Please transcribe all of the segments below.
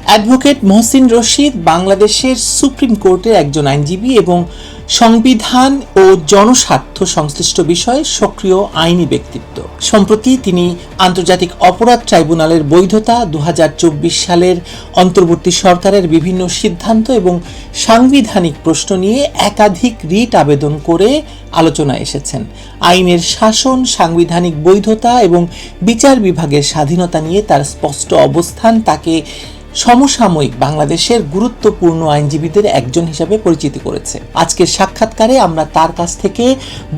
Advocate Mohsin Rashid বাংলাদেশের supreme কোর্টের একজন আইনজীবী এবং সংবিধান ও জনস্বার্থ সংশ্লিষ্ট বিষয়ে সক্রিয় আইনি ব্যক্তিত্ব। সম্প্রতি তিনি আন্তর্জাতিক অপরাধ ট্রাইব্যুনালের বৈধতা, 2024 সালের অন্তর্বর্তী সরকারের বিভিন্ন সিদ্ধান্ত এবং সাংবিধানিক প্রশ্ন নিয়ে একাধিক রিট আবেদন করে আলোচনায় এসেছেন। আইনের শাসন, সাংবিধানিক বৈধতা এবং বিচার বিভাগের স্বাধীনতা নিয়ে তার স্পষ্ট অবস্থান তাকে সমসাময়িক বাংলাদেশের গুরুত্বপূর্ণ আইনজীবীদের একজন হিসাবে পরিচিতি করেছে। আজকের সাক্ষাৎকারে আমরা তার কাছ থেকে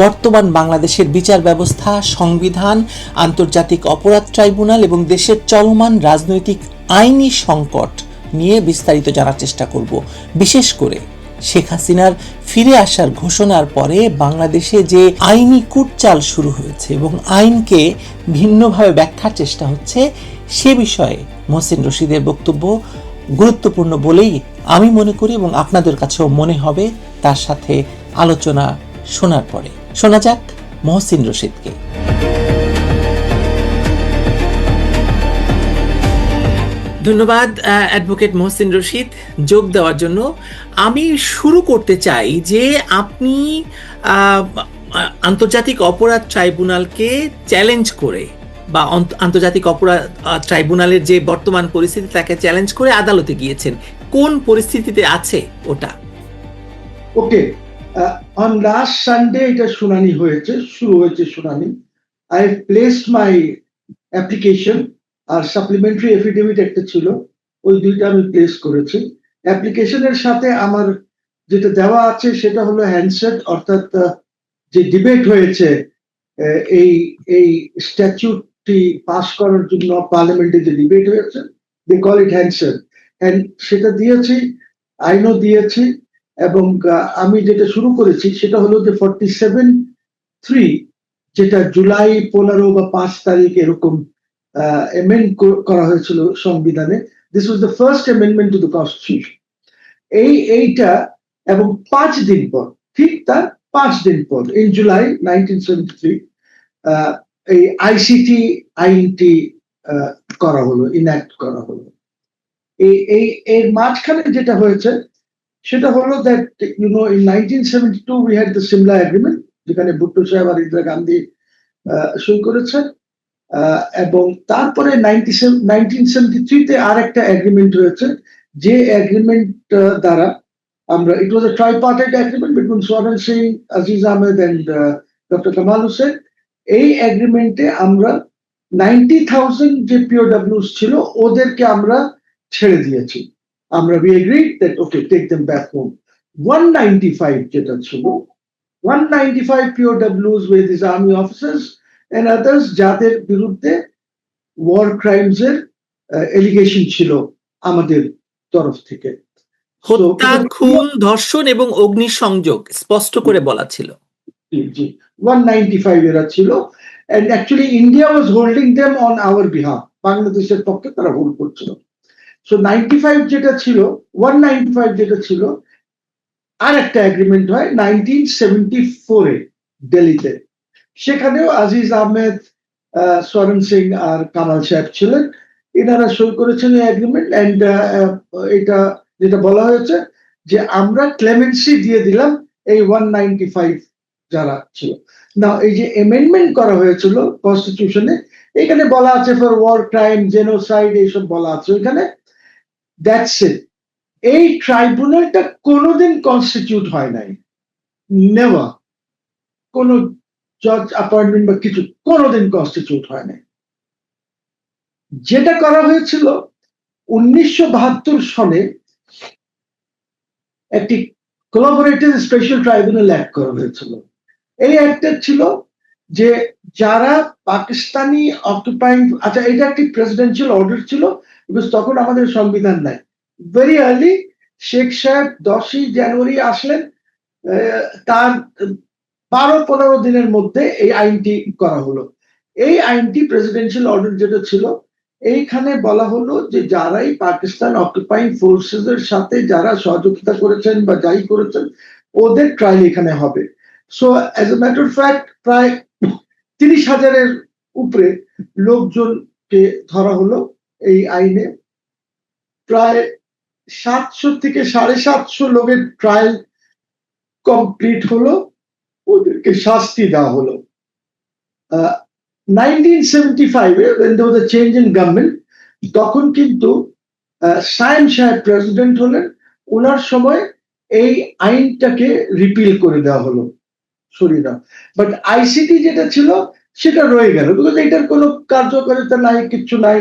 বর্তমান বাংলাদেশের বিচার ব্যবস্থা, সংবিধান, আন্তর্জাতিক অপরাধ ট্রাইব্যুনাল এবং দেশের চলমান রাজনৈতিক আইনি সংকট নিয়ে বিস্তারিত জানার চেষ্টা করব। বিশেষ করে শেখ হাসিনার ফিরে আসার ঘোষণার পরে বাংলাদেশে যে আইনি কুটচাল শুরু হয়েছে এবং আইনকে ভিন্নভাবে ব্যাখ্যার চেষ্টা হচ্ছে, সে বিষয়ে মহসিন রশিদের বক্তব্য গুরুত্বপূর্ণ বলেই আমি মনে করি এবং আপনাদের কাছেও মনে হবে তার সাথে আলোচনা শোনার পরে। শোনা যাক মহসিন রশিদকে। ধন্যবাদ অ্যাডভোকেট মহসিন রশিদ যোগ দেওয়ার জন্য। আমি শুরু করতে চাই যে আপনি আন্তর্জাতিক অপরাধ ট্রাইব্যুনালকে চ্যালেঞ্জ করে বা আন্তর্জাতিক অপরাধ ট্রাইব্যুনালের যে বর্তমান পরিস্থিতি তাকে চ্যালেঞ্জ করে আদালতে গিয়েছেন। কোন পরিস্থিতিতে আছে ওটা? ওকে, অন লাস্ট সানডে এটা শুনানি হয়েছে, শুরু হয়েছে শুনানি। আই প্লেসড মাই অ্যাপ্লিকেশন আর সাপ্লিমেন্টারি এফিডেভিট একটা ছিল, ওই দুইটা আমি প্লেস করেছি। অ্যাপ্লিকেশনের সাথে আমার যেটা দেওয়া আছে সেটা হলো হ্যান্ডসেট, অর্থাৎ যে ডিবেট হয়েছে এই এই স্ট্যাচুটটি পাস করার জন্য পার্লামেন্টে যে ডিবেট হয়েছে, দে কল ইট হ্যান্ডসেট, এন্ড সেটা দিয়েছি, আইনও দিয়েছি। এবং আমি যেটা শুরু করেছি সেটা হলো যে 47(3) যেটা জুলাই 15 বা 5 তারিখ এরকম এমেন্ড করা হয়েছিল সংবিধানে। This was the first amendment to the constitution. এইটা এবং 5 দিন পর, ঠিক তার 5 দিন পর, ইন জুলাই 1973 এই আইসিটি আইনটি করা হলো, ইনঅ্যাক্ট করা হলো। এর মাঝখানে যেটা হয়েছে সেটা হলো that in 1972 we had the Simla Agreement, যেখানে ভুট্টো সাহেব আর ইন্দিরা গান্ধী সই করেছেন, এবং তারপরে 1973 তে আর একটা এগ্রিমেন্ট হয়েছে, যে এগ্রিমেন্ট দ্বারা আমরা, it was a tripartite agreement between Swaran Singh, Aziz Ahmed and doctor Kamal Hossain. এই এগ্রিমেন্টে আমরা 90,000 যে পিওডব্লিউস ছিল ওদেরকে আমরা ছেড়ে দিয়েছি। আমরা we agreed that okay, take them back home. 195 যেটা ছিল, 195 POWs with his army officers and others যাদের বিরুদ্ধে ওয়ার ক্রাইমস এর এলিগেশন ছিল আমাদের তরফ থেকে। হত্যা, খুন, ধর্ষণ এবং অগ্নিসংযোগ স্পষ্ট করে বলা ছিল। জি, 195 এরা ছিল, and actually India was holding them on our behalf, বাংলাদেশের পক্ষে তারা হোল্ড করছিল। সো 95 যেটা ছিল, 195 যেটা ছিল, আর একটা এগ্রিমেন্ট হয় 1974-এ দিল্লিতে। সেখানেও আজিজ আহমেদ, সোরেন সিং আর কামাল সাহেব ছিলেন, এনারা সই করেছেন এই এগ্রিমেন্ট। এন্ড এটা যেটা বলা হয়েছে যে আমরা ক্লেমেন্সি দিয়ে দিলাম এই 195 যারা ছিল। না, এই যে অ্যামেন্ডমেন্ট করা হয়েছিল কনস্টিটিউশনে, এখানে বলা আছে ফর ওয়ার ক্রাইম, জেনোসাইড, এইসব বলা আছে ওইখানে। That's it. এই ট্রাইব্যুনালটা কোনোদিন কনস্টিটিউট হয় নাই, নেভার। কোন জজ অ্যাপয়েন্টমেন্ট বা কিছু কোনোদিন কনস্টিটিউট হয় নাই। যেটা করা হয়েছিল 1972 সনে একটি কোলাবোরেটিভ স্পেশাল ট্রাইব্যুনাল অ্যাক্ট করা হয়েছিল। এই অ্যাক্টটা ছিল যে যারা পাকিস্তানি অকুপাইং, আচ্ছা, এটা একটি প্রেসিডেন্সিয়াল অর্ডার ছিল, বিকজ তখন আমাদের সংবিধান নাই। ভেরি আর্লি শেখ সাহেব 10ই জানুয়ারি আসলেন, তার 12-15 দিনের মধ্যে এই আইনটি করা হলো। এই আইনটি প্রেসিডেন্সিয়াল অর্ডার যেটা ছিল, এইখানে বলা হলো যে যারাই পাকিস্তান অকুপাইং ফোর্সেস এর সাথে যারা সহযোগিতা করেছেন বা যাই করেছেন ওদের ট্রায়াল এখানে হবে। So as a matter of fact প্রায় 30,000-এর উপরে লোকজনকে ধরা হলো এই আইনে। প্রায় 700 থেকে 750 লোকের ট্রায়াল কমপ্লিট হলো, ওদেরকে শাস্তি দেওয়া হলো। 1975 when there was a change in government, তখন কিন্তু সায়েম সাহেব প্রেসিডেন্ট হলেন, ওনার সময় এই আইনটাকে রিপিল করে দেওয়া হলো, সরিয়ে দেওয়া। বাট আইসিটি যেটা ছিল সেটা রয়ে গেল, বিকজ এটার কোনো কার্যকারিতা নাই, কিচ্ছু নাই,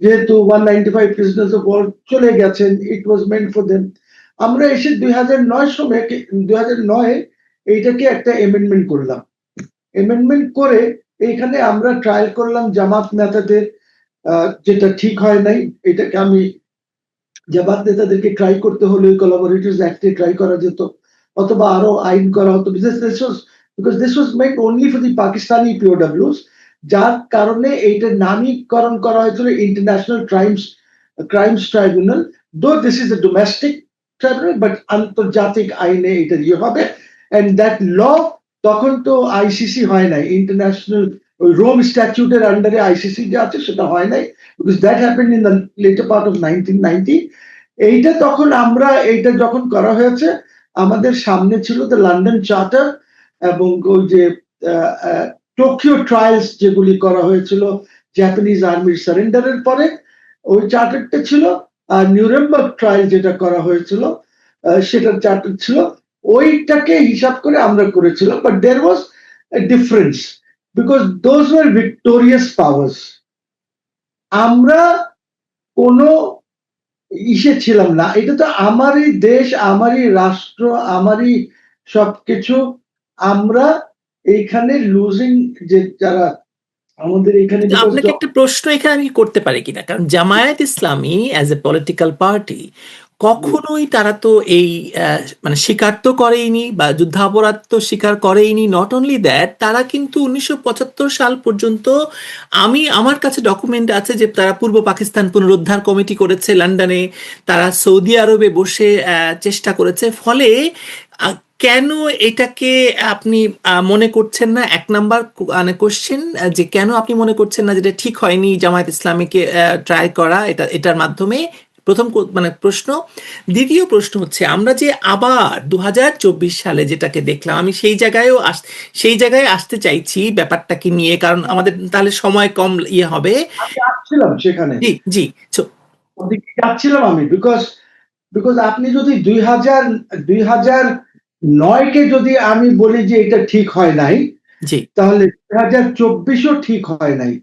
যেহেতু 195 প্রিজনার্স অফ ওয়ার চলে গেছেন, ইট ওয়াজ মেন্ট ফর দেম। আমরা এসে 2009 সময় 2009 এইটাকে একটা এমেন্ডমেন্ট করলাম। এমেন্ডমেন্ট করে এইখানে আমরা ট্রায়াল করলাম জামাত নেতাদের, যেটা ঠিক হয় নাই। এটাকে আমি জামাত নেতাদেরকে ট্রাই করতে হলে কোলাবোরেটরস অ্যাক্টে ট্রাই করা যেত, অথবা আরো আইন করা হতো, because this was made only for the Pakistani পিওডব্লিউস, যার কারণে এইটার নামীকরণ করা হয়েছিল international crimes tribunal. Though this is a domestic tribunal, but আন্তর্জাতিক আইনে এটা ইয়ে হবে। এন্ড দ্যাট ল তখন তো আইসিসি হয় নাই, ইন্টারন্যাশনাল ওই রোম স্ট্যাচুটের আন্ডারে আইসিসি যে আছে সেটা হয় নাই, because that happened in the letter part of 1990। এইটা তখন আমরা এইটা যখন করা হয়েছে, আমাদের সামনে ছিল দ্য লন্ডন চার্টার এবং ওই যে টোকিও ট্রায়ালস যেগুলি করা হয়েছিল জাপানিজ আর্মির সারেন্ডারের পরে, ওই চার্টারটা ছিল। আর নিউরেমবার্গ ট্রায়াল যেটা করা হয়েছিল সেটার চার্টার ছিল, ওইটাকে হিসাব করে আমরা করেছিলাম। But there was a difference, because those were victorious powers. আমরা কোনো ইসে ছিলাম না, এটা তো আমারই দেশ, আমারই রাষ্ট্র, আমারই সবকিছু। আমরা এইখানে লুজিং যে যারা আমাদের এখানে, আপনাকে একটা প্রশ্ন এখানে আমি করতে পারি কিনা, কারণ জামায়াত ইসলামী অ্যাজ এ পলিটিক্যাল পার্টি কখনোই তারা তো এই মানে স্বীকার তো করেইনি বা যুদ্ধাপরাধ তো স্বীকার করেইনি। নট অনলি দ্যাট, তারা কিন্তু 1975 সাল পর্যন্ত আমার কাছে ডকুমেন্ট আছে যে তারা পূর্ব পাকিস্তান পুনরুদ্ধার কমিটি করেছে লন্ডনে, তারা সৌদি আরবে বসে চেষ্টা করেছে। ফলে কেন এটাকে আপনি মনে করছেন না, এক নাম্বার মানে কোশ্চেন, যে কেন আপনি মনে করছেন না যেটা ঠিক হয়নি জামায়াত ইসলামীকে ট্রাই করা এটার মাধ্যমে, প্রথম মানে প্রশ্ন। দ্বিতীয় প্রশ্ন হচ্ছে, আমরা যে আবার 2024 সালে যেটাকে দেখলাম, আমি সেই জায়গায় আসতে চাইছি ব্যাপারটাকে নিয়ে, কারণ আমাদের তাহলে সময় কম ইয়ে হবে। আমি আসছিলাম সেখানে, জি জি ওদিকে যাচ্ছিলাম আমি, বিকজ আপনি যদি 2009-কে যদি আমি বলি যে এটা ঠিক হয় নাই, জি তাহলে 2024ও ঠিক হয় নাই।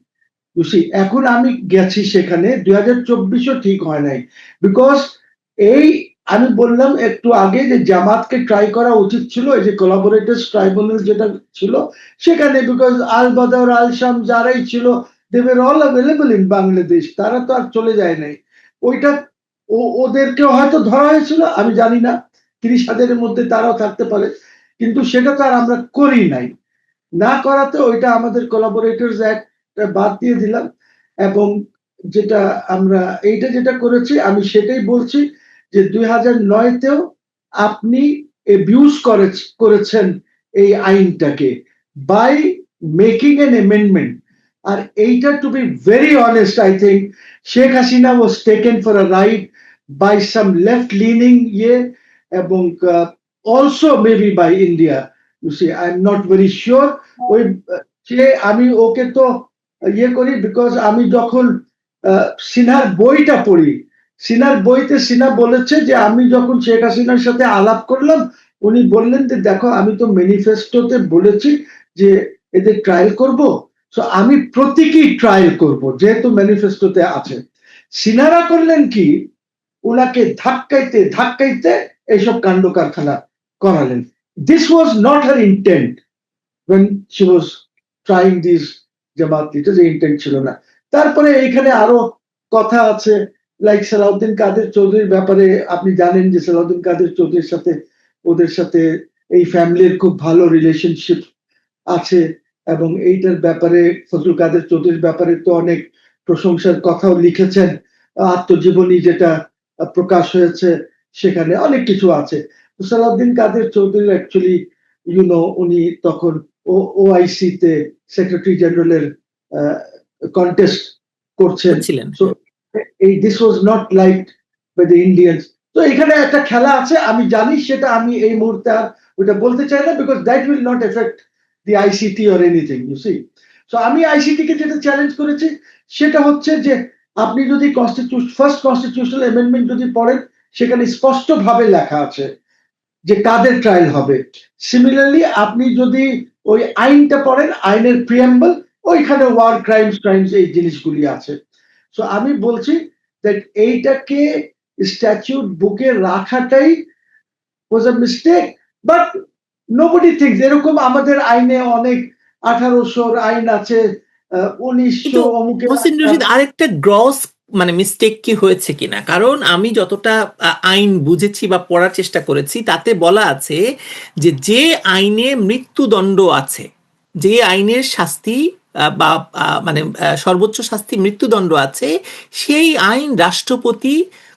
এখন আমি গেছি সেখানে, 2024ও ঠিক হয় নাই, বিকজ এই আমি বললাম একটু আগে যে জামাতকে ট্রাই করা উচিত ছিল, এই যে কোলাবোরেটরস ট্রাইব্যুনাল যেটা ছিল সেখানে, বিকজ আল বদর আল শাম যারাই ছিল they were all available in Bangladesh, তারা তো আর চলে যায় নাই। ওইটা ওদেরকেও হয়তো ধরা হয়েছিল, আমি জানি না, 30,000-এর মধ্যে তারাও থাকতে পারে, কিন্তু সেটা তো আর আমরা করি নাই। না করাতে ওইটা আমাদের কোলাবোরেটরস অ্যাক্ট বাদ দিয়ে দিলাম। এবং যেটা আমরা এইটা যেটা করেছি, আমি সেটাই বলছি যে 2009-তেও আপনি এবিউজ করেছেন এই আইনটাকে বাই মেকিং এন এমেন্ডমেন্ট। আর এইটা, to be very honest, I think Sheikh Hasina was taken for a ride by some left leaning এবং also maybe by India. I am not very sure. ওই আমি ওকে তো ইয়ে করি, বিকজ আমি যখন সিনহার বইটা পড়ি, সিনহার বইতে সিনহা বলেছে যে আমি যখন শেখ হাসিনার সাথে আলাপ করলাম, উনি বললেন যে দেখো আমি তো ম্যানিফেস্টোতে বলেছি যে এদের ট্রায়াল করব, সো আমি প্রতীকী ট্রায়াল করব যেহেতু ম্যানিফেস্টোতে আছে। সিনহারা করলেন কি, ওনাকে ধাক্কাইতে ধাক্কাইতে এইসব কাণ্ড কারখানা করালেন। This was not her intent when she was trying these জামাত, এটা যে ইন্টেন্ট ছিল না। তারপরে এইখানে আরো কথা আছে, লাইক সালাউদ্দিন কাদের চৌধুরীর ব্যাপারে আপনি জানেন যে সালাউদ্দিন কাদের চৌধুরীর সাথে ওদের সাথে এই ফ্যামিলির খুব ভালো রিলেশনশিপ আছে, এবং এইটার ব্যাপারে ফজলুল কাদের চৌধুরীর ব্যাপারে তো অনেক প্রশংসার কথাও লিখেছেন, আত্মজীবনী যেটা প্রকাশ হয়েছে সেখানে অনেক কিছু আছে। সালাউদ্দিন কাদের চৌধুরী অ্যাকচুয়ালি উনি তখন ওআইসি তে সেক্রেটারি জেনারেলের কন্টেস্ট করছেন। ছিলেন। So this was not like by the Indians. তো এখানে একটা খেলা আছে, আমি জানি, সেটা আমি এই মুহূর্তে আর ওটা বলতে চাই না, because that will not effect the ICT or anything, you see. So আমি আইসিটি কে যেটা চ্যালেঞ্জ করেছি সেটা হচ্ছে যে আপনি যদি ফার্স্ট কনস্টিটিউশনাল অ্যামেন্ডমেন্ট যদি পড়েন, সেখানে স্পষ্ট ভাবে লেখা আছে যে কাদের ট্রায়াল হবে। সিমিলারলি আপনি যদি ওই আইনটা পড়েন, আইনের প্রিয়াম্বল, ওইখানে ওয়ার ক্রাইমস এই জিনিসগুলি আছে। সো আমি বলছি দ্যাট এইটাকে স্ট্যাটিউট বুকে রাখাটাই was a mistake, but nobody thinks এরকম আমাদের আইনে অনেক 1800 আইন আছে, কিন্তু 1900 অমুকের হোসেন আইন রশিদ, আছে। আরেকটা গ্রস মানে মিস্টেক কি হয়েছে কিনা, কারণ আমি যতটা আইন বুঝেছি বা পড়ার চেষ্টা করেছি তাতে বলা আছে যে যে আইনে মৃত্যুদণ্ড আছে, যে আইনের শাস্তি বা মানে সর্বোচ্চ শাস্তি মৃত্যুদণ্ড আছে, সেই আইন রাষ্ট্রপতি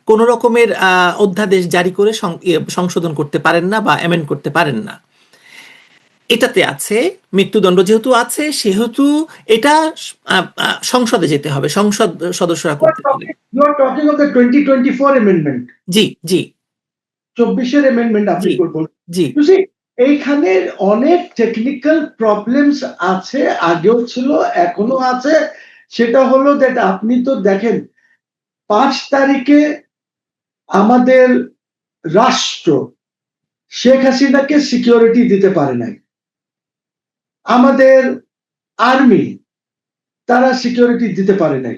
কোনো রকমের অধ্যাদেশ জারি করে সংশোধন করতে পারেন না বা অ্যামেন্ড করতে পারেন না। এটাতে আছে মৃত্যুদণ্ড যেহেতু আছে সেহেতু এটা সংসদে যেতে হবে, সংসদ সদস্যরা করতে পারে। You are talking of the 2024 amendment, G G 24-এর amendment আপনি জি করবেন। জি You see, এইখানে অনেক টেকনিক্যাল প্রবলেমস আছে, আগেও ছিল, এখনো আছে। সেটা হলো দ্যাট আপনি তো দেখেন 5 তারিখে আমাদের রাষ্ট্র শেখ হাসিনাকে সিকিউরিটি দিতে পারে নাই, আমাদের আর্মি তারা সিকিউরিটি দিতে পারে নাই।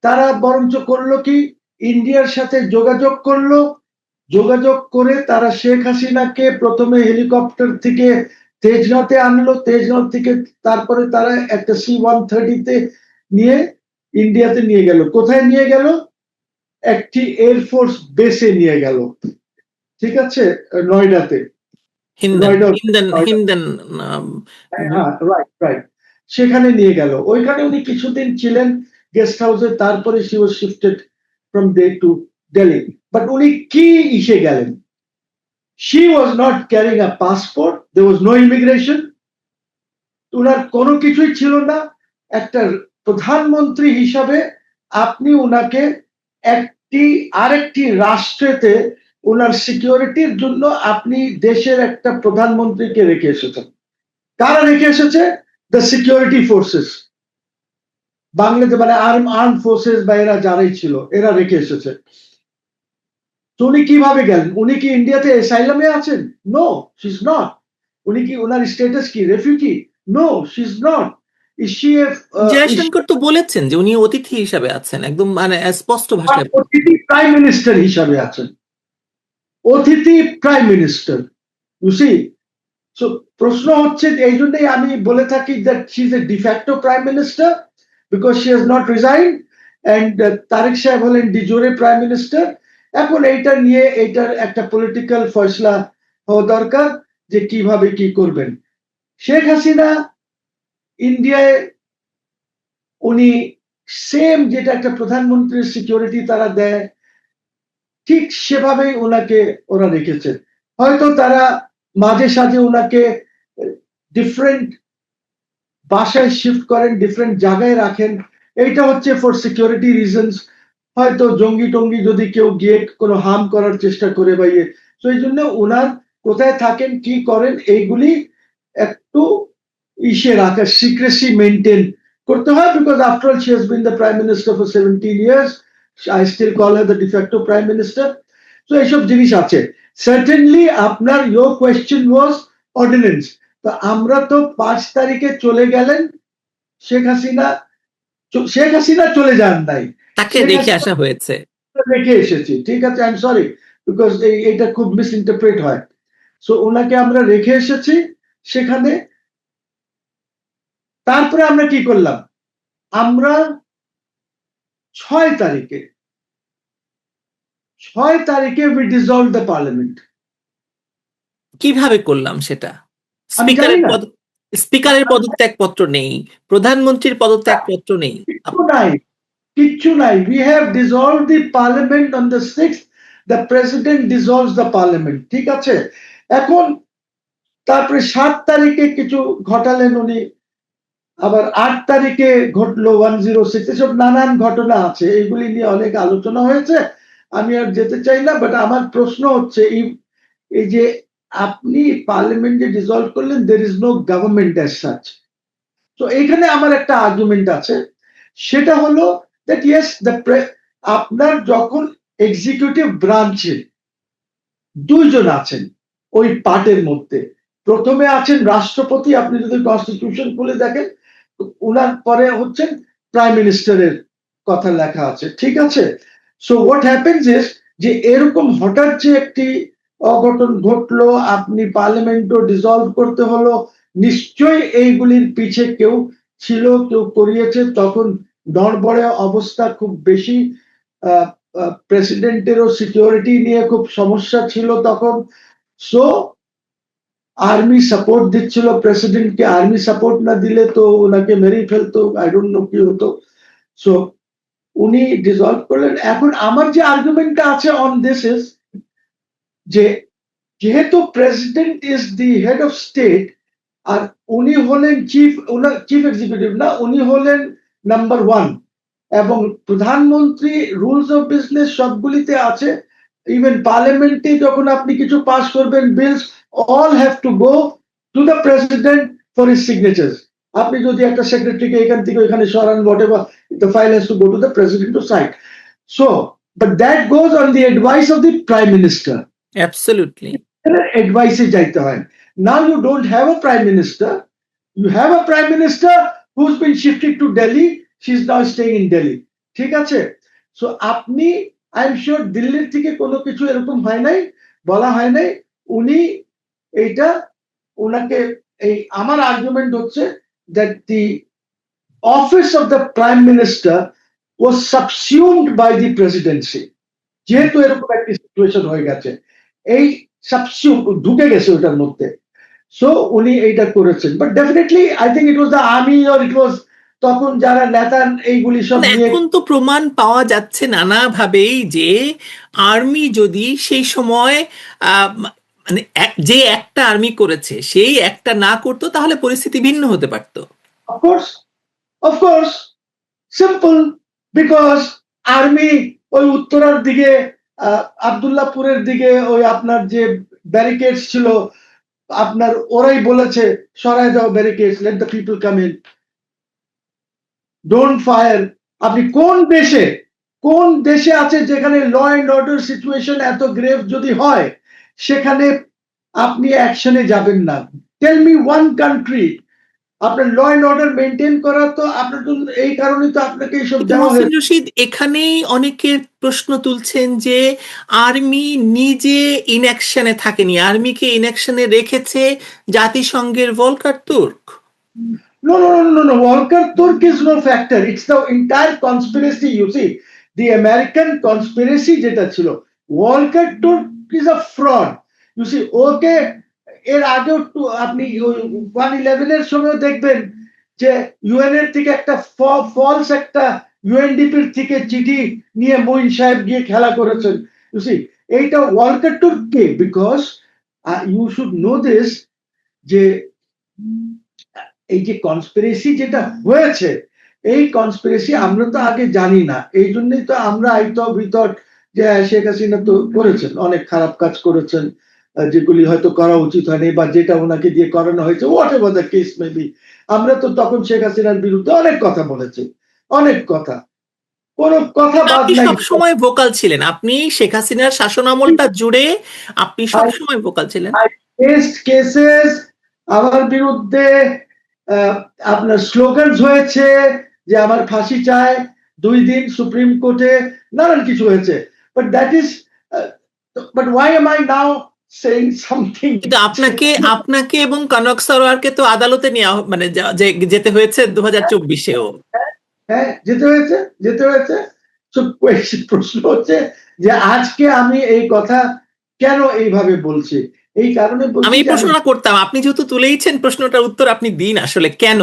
তারা বরঞ্চ করলো কি, ইন্ডিয়ার সাথে যোগাযোগ করলো, যোগাযোগ করে তারা শেখ হাসিনাকে প্রথমে হেলিকপ্টার থেকে তেজগাঁতে আনলো, তেজগাঁও থেকে তারপরে তারা একটা C-130 নিয়ে ইন্ডিয়াতে নিয়ে গেল। কোথায় নিয়ে গেল? একটি এয়ারফোর্স বেসে নিয়ে গেল, ঠিক আছে, নয়ডাতে। হিন্দেন নয়ডা, হিন্দেন হিন্দেন হ্যাঁ, রাইট রাইট, সেখানে নিয়ে গেল। ওইখানে উনি কিছুদিন ছিলেন গেস্ট হাউসে, তারপরে she was shifted from there to Delhi. But উনি কি ইসে গেলেন? She was not carrying a passport, there was no immigration, উনার কোনো কিছুই ছিল না। একটা প্রধানমন্ত্রী হিসাবে আপনি উনাকে আরেকটি রাষ্ট্রেতে উনার সিকিউরিটির জন্য আপনি দেশের একটা প্রধানমন্ত্রীকে রেখে এসেছেন। কারা রেখে এসেছে? দ্য সিকিউরিটি ফোর্সেস, বাংলাদেশ মানে আর্ম ফোর্সেস বা এরা যারাই ছিল এরা রেখে এসেছে। তো উনি কিভাবে গেলেন? উনি কি ইন্ডিয়াতে অ্যাসাইলামে আছেন? No, she is not. উনি কি, ওনার স্ট্যাটাস কি refugee? No, she is not. Is she a Jaishankar তো বলেছেন যে উনি অতিথি হিসাবে আছেন, একদম মানে স্পষ্ট ভাষায়। অতিথি প্রাইম মিনিস্টার হিসাবে আছেন, অতিথি prime minister, you see. So প্রশ্ন হচ্ছে, এই জন্যই আমি বলে থাকি that she is a de facto prime minister because she has not resign, and Tarek সাহেব হলেন ডিজোরে প্রাইম মিনিস্টার। এখন এইটা নিয়ে এইটার একটা পলিটিক্যাল ফয়সলা হওয়া দরকার যে কিভাবে কি করবেন। শেখ হাসিনা ইন্ডিয়ায় উনি সেম যেটা একটা প্রধানমন্ত্রীর সিকিউরিটি তারা দেয়, ঠিক সেভাবেই ওনাকে ওরা রেখেছে। হয়তো তারা মাঝে সাঝে ওনাকে ডিফারেন্ট বাসায় শিফট করেন, ডিফারেন্ট জায়গায় রাখেন, এইটা হচ্ছে ফর সিকিউরিটি রিজনস। হয়তো জঙ্গি টঙ্গি যদি কেউ গিয়ে কোনো হার্ম করার চেষ্টা করে বা ইয়ে, তো এই জন্য ওনার কোথায় থাকেন কি করেন এইগুলি একটু ইসে রাখা, সিক্রেসি মেনটেন করতে হয়, because after all she has been the prime minister for 17 years. I still call her the de facto prime minister. So এইসব জিনিস আছে। সার্টেনলি আপনার your question was ordinance। তো আমরা তো 5 তারিখে চলে গেলেন, শেখ হাসিনা, শেখ হাসিনা চলে যান নাই, তাকে শেখ রেখে হাসিনা আসা হয়েছে। রেখে এসেছি, ঠিক আছে, আই এম সরি, বিকজ এইটা খুব মিস ইন্টারপ্রেট হয়। সো ওনাকে আমরা রেখে এসেছি সেখানে। তারপরে আমরা কি করলাম? আমরা 6 তারিখে we dissolved the parliament। কিভাবে করলাম সেটা? আমি জানি স্পিকারের না, পদ স্পিকারের পদত্যাগপত্র নেই, প্রধানমন্ত্রীর পদত্যাগপত্র নেই। কিচ্ছু নাই, কিচ্ছু নাই। We have dissolved the parliament on the 6th. The president dissolves the parliament, ঠিক আছে। এখন তারপরে 7 তারিখে কিছু ঘটালেন উনি, আবার 8 তারিখে ঘটলো 106, এসব নানান ঘটনা আছে, এগুলি নিয়ে অনেক আলোচনা হয়েছে। আমি আর যেতে চাই না, বাট আমার প্রশ্ন হচ্ছে এই যে আপনি পার্লামেন্টে ডিসলভ করলেন, there is no government as such. তো এইখানে আমার একটা আর্গুমেন্ট আছে, সেটা হলো দ্যাট ইয়েস আপনার যখন এক্সিকিউটিভ ব্রাঞ্চে দুইজন আছেন ওই পার্টের মধ্যে, প্রথমে আছেন রাষ্ট্রপতি, আপনি যদি কনস্টিটিউশন খুলে দেখেন, ওনার পরে হচ্ছেন প্রাইম মিনিস্টারের কথা লেখা আছে, ঠিক আছে? সো হোয়াট হ্যাপেন্স ইজ যে এরকম হঠাৎ যে একটি অঘটন ঘটলো, আপনি পার্লামেন্টও ডিসলভ করতে হলো, নিশ্চয়ই এইগুলির পিছে কেউ ছিল, কেউ করিয়েছে। তখন নড়বড়ে অবস্থা খুব বেশি, প্রেসিডেন্টেরও সিকিউরিটি নিয়ে খুব সমস্যা ছিল তখন। সো আর্মি সাপোর্ট দিচ্ছিল প্রেসিডেন্টকে, আর্মি সাপোর্ট না দিলে তো ওনাকে মেরেই ফেলতো, আই ডোন্ট নো কি হতো। সো উনি ডিসলভ করলেন। এখন আমার যে আর্গুমেন্টটা আছে অন দিস ইজ যে যেহেতু president is the head of state, আর উনি হলেন চিফ এক্সিকিউটিভ না, উনি হলেন নাম্বার ওয়ান, এবং প্রধানমন্ত্রী রুলস অফ বিজনেস সবগুলিতে আছে। ইভেন পার্লামেন্টে যখন আপনি কিছু পাস করবেন bills, all have to go to the president for his signatures. আপনি যদি একটা সেক্রেটারিকে এখান থেকে ওইখানে সরান, whatever, the file has to go to the president to sign. So but that goes on the advice of the prime minister. Absolutely. Advice যাইতে হয়। Now you don't have a prime minister, you have a prime minister who's been shifted to Delhi, she's now staying in Delhi, ঠিক আছে? So আপনি, I am sure দিল্লির থেকে কোনো কিছু এরকম হয় নাই, বলা হয় নাই। উনি এইটা ওনাকে, এই আমার আর্গুমেন্ট হচ্ছে that the office of the prime minister was subsumed by the presidency. যেহেতু এরকম একটা সিচুয়েশন হয়ে গেছে, এই সাবসিউম ঢুকে গেছে ওটার মধ্যে। সো উনি এইটা করেছেন, but definitely I think it was the army, or it was তখন যারা নেতা এইগুলি সব নিয়ে। এখন তো প্রমাণ পাওয়া যাচ্ছে নানাভাবেই যে আর্মি যদি সেই সময় মানে যে একটা আর্মি করেছে সেই একটা না করতো তাহলে পরিস্থিতি ভিন্ন হতে পারতো। অফকোর্স সিম্পল, বিকজ আর্মি ওই উত্তরার দিকে, আবদুল্লাহপুরের দিকে ওই আপনার যে ব্যারিকেডস ছিল, আপনার ওরাই বলেছে সরায় দাও barricades, let the people come in, don't fire. আপনি কোন দেশে আছে যেখানে ল এন্ড অর্ডার সিচুয়েশন এত গ্রেভ যদি হয়, সেখানে আপনি অ্যাকশনে যাবেন না? Tell me one country. আপনার ল এন্ড অর্ডার মেনটেন করা তো আপনার জন্য, এই কারণে তো আপনাকে এইসব দেওয়া মহসিন হয়েছে। রশিদ, এখানেই অনেকের প্রশ্ন তুলছেন যে আর্মি নিজে ইনঅ্যাকশনে থাকেনি, আর্মিকে ইনঅ্যাকশনে রেখেছে জাতিসংঘের Volker Turk. No. Volker Turk is no factor. It's the entire conspiracy. You see, the American conspiracy যেটা ছিল, Volker Turk is a fraud. You see, ওকে এর আগেও আপনি 111 এর সময় দেখবেন যে ইউএন এর থেকে একটা ফলস একটা ইউএনডিপির থেকে চিঠি নিয়ে মঈন সাহেব গিয়ে খেলা করেছেন। You see, এইটা Volker Turk K, because you should know this, যে এই যে কনস্পিরেসি যেটা হয়েছে, এই কনস্পিরেসি আমরা তো আগে জানি না, এই জন্যই তো আমরা ভিতর যে শেখ হাসিনা তো করেছেন, অনেক খারাপ কাজ করেছেন, যেগুলি হয়তো করা উচিত হয়নি, বা যেটা ওনাকে দিয়ে করানো হয়েছে, what ever the case may be. আমরা তো তখন শেখ হাসিনার বিরুদ্ধে অনেক কথা বলেছি, অনেক কথা, কোনো কথা বাদ আপনি নাই। সবসময় ভোকাল ছিলেন, আপনি শেখ হাসিনার শাসন আমলটা জুড়ে আপনি সবসময় ভোকাল ছিলেন। কেসেস আমার বিরুদ্ধে আপনার স্লোগানস হয়েছে যে আমার ফাঁসি চাই, 2 দিন সুপ্রিম কোর্টে নানান কিছু হয়েছে, but that is, but why am I now saying something? কিন্তু আপনাকে এবং কনক সরোয়ারকে তো আদালতে মানে যেতে হয়েছে 2024-এও। হ্যাঁ, যেতে হয়েছে। প্রশ্ন হচ্ছে যে আজকে আমি এই কথা কেন এইভাবে বলছি, এই কারণে আমি এই প্রশ্নটা করতাম, আপনি যেহেতু তুলেইছেন প্রশ্নটার উত্তর আপনি দিন। আসলে কেন,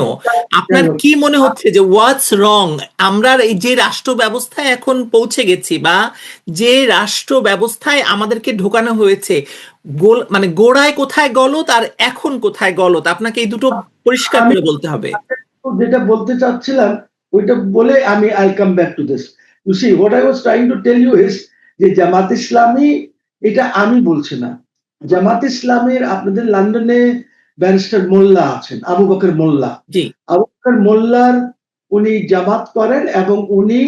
আপনার কি মনে হচ্ছে যে হোয়াটস রং? আমরা এই যে রাষ্ট্র ব্যবস্থায় এখন পৌঁছে গেছি, বা যে রাষ্ট্র ব্যবস্থায় আমাদেরকে ঢোকানো হয়েছে, মানে গোড়ায় কোথায় গলত আর এখন কোথায় গলত, আপনাকে এই দুটো পরিষ্কার করে বলতে হবে। যেটা বলতে চাচ্ছিলাম ওইটা বলে আমি I come back to this. You see, what I was trying to tell you is যে জামাত ইসলামী, এটা আমি বলছি না, জামাত ইসলামের আপনাদের লন্ডনে ব্যারিস্টার মোল্লা আছেন, আবু বকর মোল্লা। জি আবু বকর মোল্লার উনি জামাত করেন এবং উনি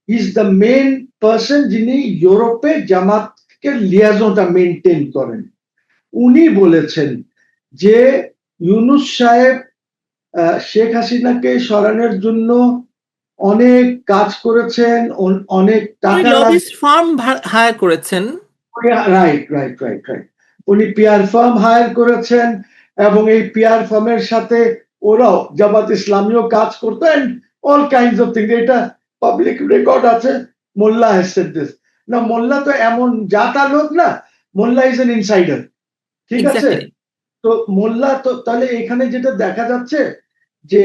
ইজ দ্য মেইন পার্সন যিনি ইউরোপে জামাতকে লিয়াজনটা মেনটেন করেন। উনি বলেছেন যে ইউনূস সাহেব শেখ হাসিনাকে সরানোর জন্য অনেক কাজ করেছেন, অনেক টাকা লবিস্ট ফার্ম হায়ার করেছেন। রাইট রাইট রাইট রাইট উনি পিয়ার ফার্ম হায়ার করেছেন এবং এই পিয়ার ফার্মের সাথে ওরাও জামাত ইসলামীও কাজ করতেন, অল কাইন্ডস অফ থিংস। এটা পাবলিক রেকর্ড আছে, মোল্লা হ্যাজ সেড দিস। না, মোল্লা তো এমন জাতা লোক না, মোল্লা ইজ এন ইনসাইডার, ঠিক আছে? এক্স্যাক্টলি। তো মোল্লা তো তাহলে এখানে যেটা দেখা যাচ্ছে যে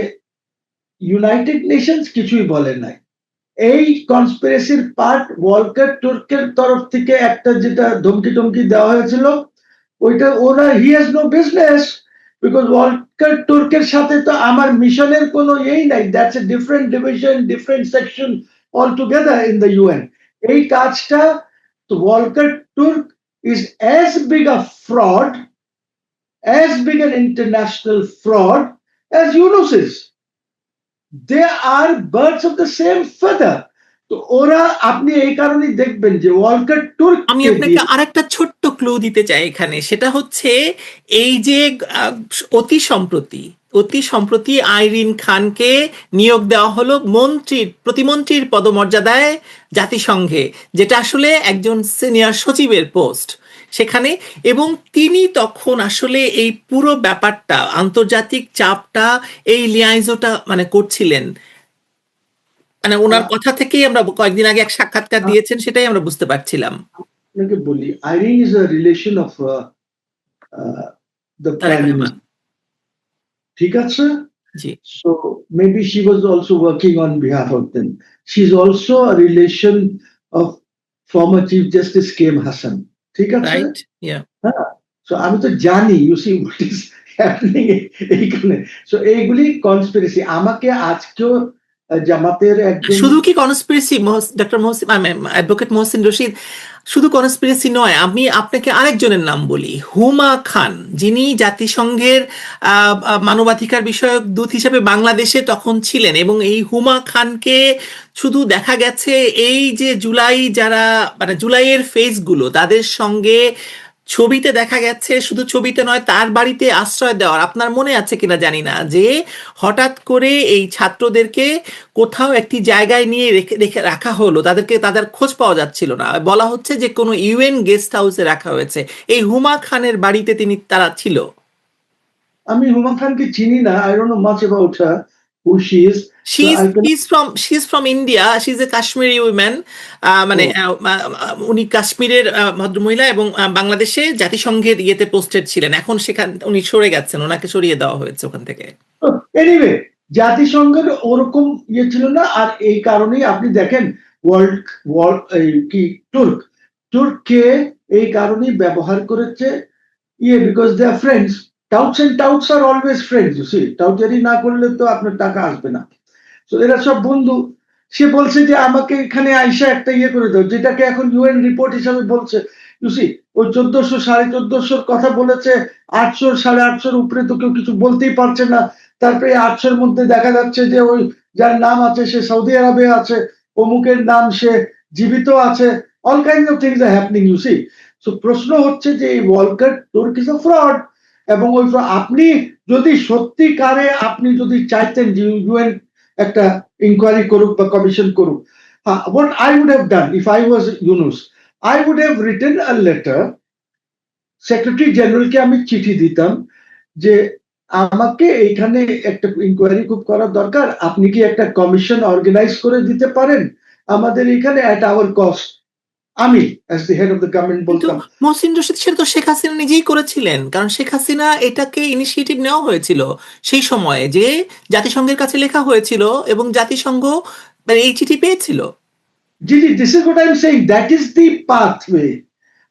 ইউনাইটেড নেশনস কিছুই বলে নাই। এই কনস্পিরেসির পার্ট ওয়ালকার তুর্কের তরফ থেকে একটা যেটা ধমকি টমকি দেওয়া হয়েছিল, ওইটা ওরা he has no business, because Volker তুর্কের সাথে তো আমার মিশনের কোনো ইয়েই নাই। That's a different division, different section all together in the UN. এই কাজটা তো Volker Turk is as big a fraud, as big an international fraud as Yunus is. They are birds of the same feather. তো ওরা, আপনি এই কারণেই দেখবেন যে ওয়ালকার তুর্ক আমি আপনাকে আরেকটা ছোট্ট ক্লু দিতে চাই এখানে, সেটা হচ্ছে এই যে আহ, অতি সম্প্রতি আইরিন খানকে নিয়োগ দেওয়া হলো প্রতিমন্ত্রীর পদমর্যাদায় জাতিসংঘে, যেটা আসলে একজন সিনিয়র সচিবের পোস্ট সেখানে। এবং তিনি তখন আসলে এই পুরো ব্যাপারটা, আন্তর্জাতিক চাপটা, এই লিয়াইজোটা মানে করছিলেন। মানে ওনার কথা থেকেই আমরা কয়েকদিন আগে এক সাক্ষাৎকার দিয়েছেন, সেটাই আমরা বুঝতে পারছিলাম। আপনাকে বলি, Irene is a relation of the prime minister, ঠিক আছে? জি So maybe she was also working on behalf of them. She's also a relation of former Chief Justice K.M. Hassan. ঠিক আছে? Right, yeah. হ্যাঁ, so আমি তো জানি, you see what is happening এইখানে। So এইগুলি কনস্পিরেসি। আমাকে আজকেও জামাতের একজন, শুধু কি conspiracy doctor Mohsin, advocate Mohsin Rashid, শুধু কনস্পিরেসি নয়, আমি আপনাকে আরেকজনের নাম বলি, হুমা খান, যিনি জাতিসংঘের মানবাধিকার বিষয়ক দূত হিসেবে বাংলাদেশে তখন ছিলেন। এবং এই হুমা খানকে শুধু দেখা গেছে এই যে জুলাইয়ের ফেসগুলো, তাদের সঙ্গে ছবিতে দেখা গেছে, শুধু ছবিতে নয়, তার বাড়িতে আশ্রয় দেওয়ার, আপনার মনে আছে কিনা জানি না, যে হঠাৎ করে এই ছাত্রদেরকে কোথাও একটি জায়গায় নিয়ে রেখে রাখা হলো, তাদের খোঁজ পাওয়া যাচ্ছিল না, বলা হচ্ছে যে কোনো ইউএন গেস্ট হাউসে রাখা হয়েছে। এই হুমা খানের বাড়িতে তারা ছিল। আমি হুমা খানকে চিনি না, I don't no much about her, who she is. she's from India. She's a Kashmiri woman. মানে উনি কাশ্মীরের ভদ্রমহিলা এবং বাংলাদেশে জাতিসংঘের ইয়েতে পোস্টেড ছিলেন। এখন উনি সরে গেছেন, ওনাকে সরিয়ে দেওয়া হয়েছে ওখান থেকে। এনিওয়ে, জাতিসংঘের ওরকম ইয়ে ছিল না। আর এই কারণেই আপনি দেখেন তুর্ককে এই কারণেই ব্যবহার করেছে because they are friends. Touts and touts are always friends, you see. টাউটারি না করলে তো আপনার টাকা আসবে না। তো এরা সব বন্ধু। সে বলছে যে আমাকে এখানে আইসা একটা ইয়ে করে দাও, যেটাকে এখন ইউএন রিপোর্ট হিসাবে বলছে, ইউ সি। ওই 1400 1450 কথা বলেছে, 800 850 উপরে তো কেউ কিছু বলতেই পারছে না। তারপরে 800 মধ্যে দেখা যাচ্ছে যে ওই যার নাম আছে সে সৌদি আরবে আছে, অমুকের নাম সে জীবিত আছে, all kinds of things are happening, you see. So প্রশ্ন হচ্ছে যে এই Volker Turk is a fraud. এবং ওই আপনি যদি সত্যিকারে আপনি যদি চাইতেন যে ইউএন একটা ইনকোয়ারি করুক বা কমিশন করুক, what I would have done if I was Yunus, I would have written a letter, secretary জেনারেলকে আমি চিঠি দিতাম যে আমাকে এইখানে একটা ইনকোয়ারি খুব করার দরকার, আপনি কি একটা কমিশন অর্গানাইজ করে দিতে পারেন আমাদের এখানে অ্যাট আওয়ার কস্ট। আমি as the head of the government বলতাম। মহসিন রশিদ, সেটা তো শেখ হাসিনা নিজেই করেছিলেন, কারণ শেখ হাসিনা এটাকে ইনিশিয়েটিভ নেওয়া হয়েছিল সেই সময়ে, যে জাতিসংঘের কাছে লেখা হয়েছিল এবং জাতিসংঘ এই চিঠি পেয়েছিল। জি জি, this is what I am saying, that is the pathway.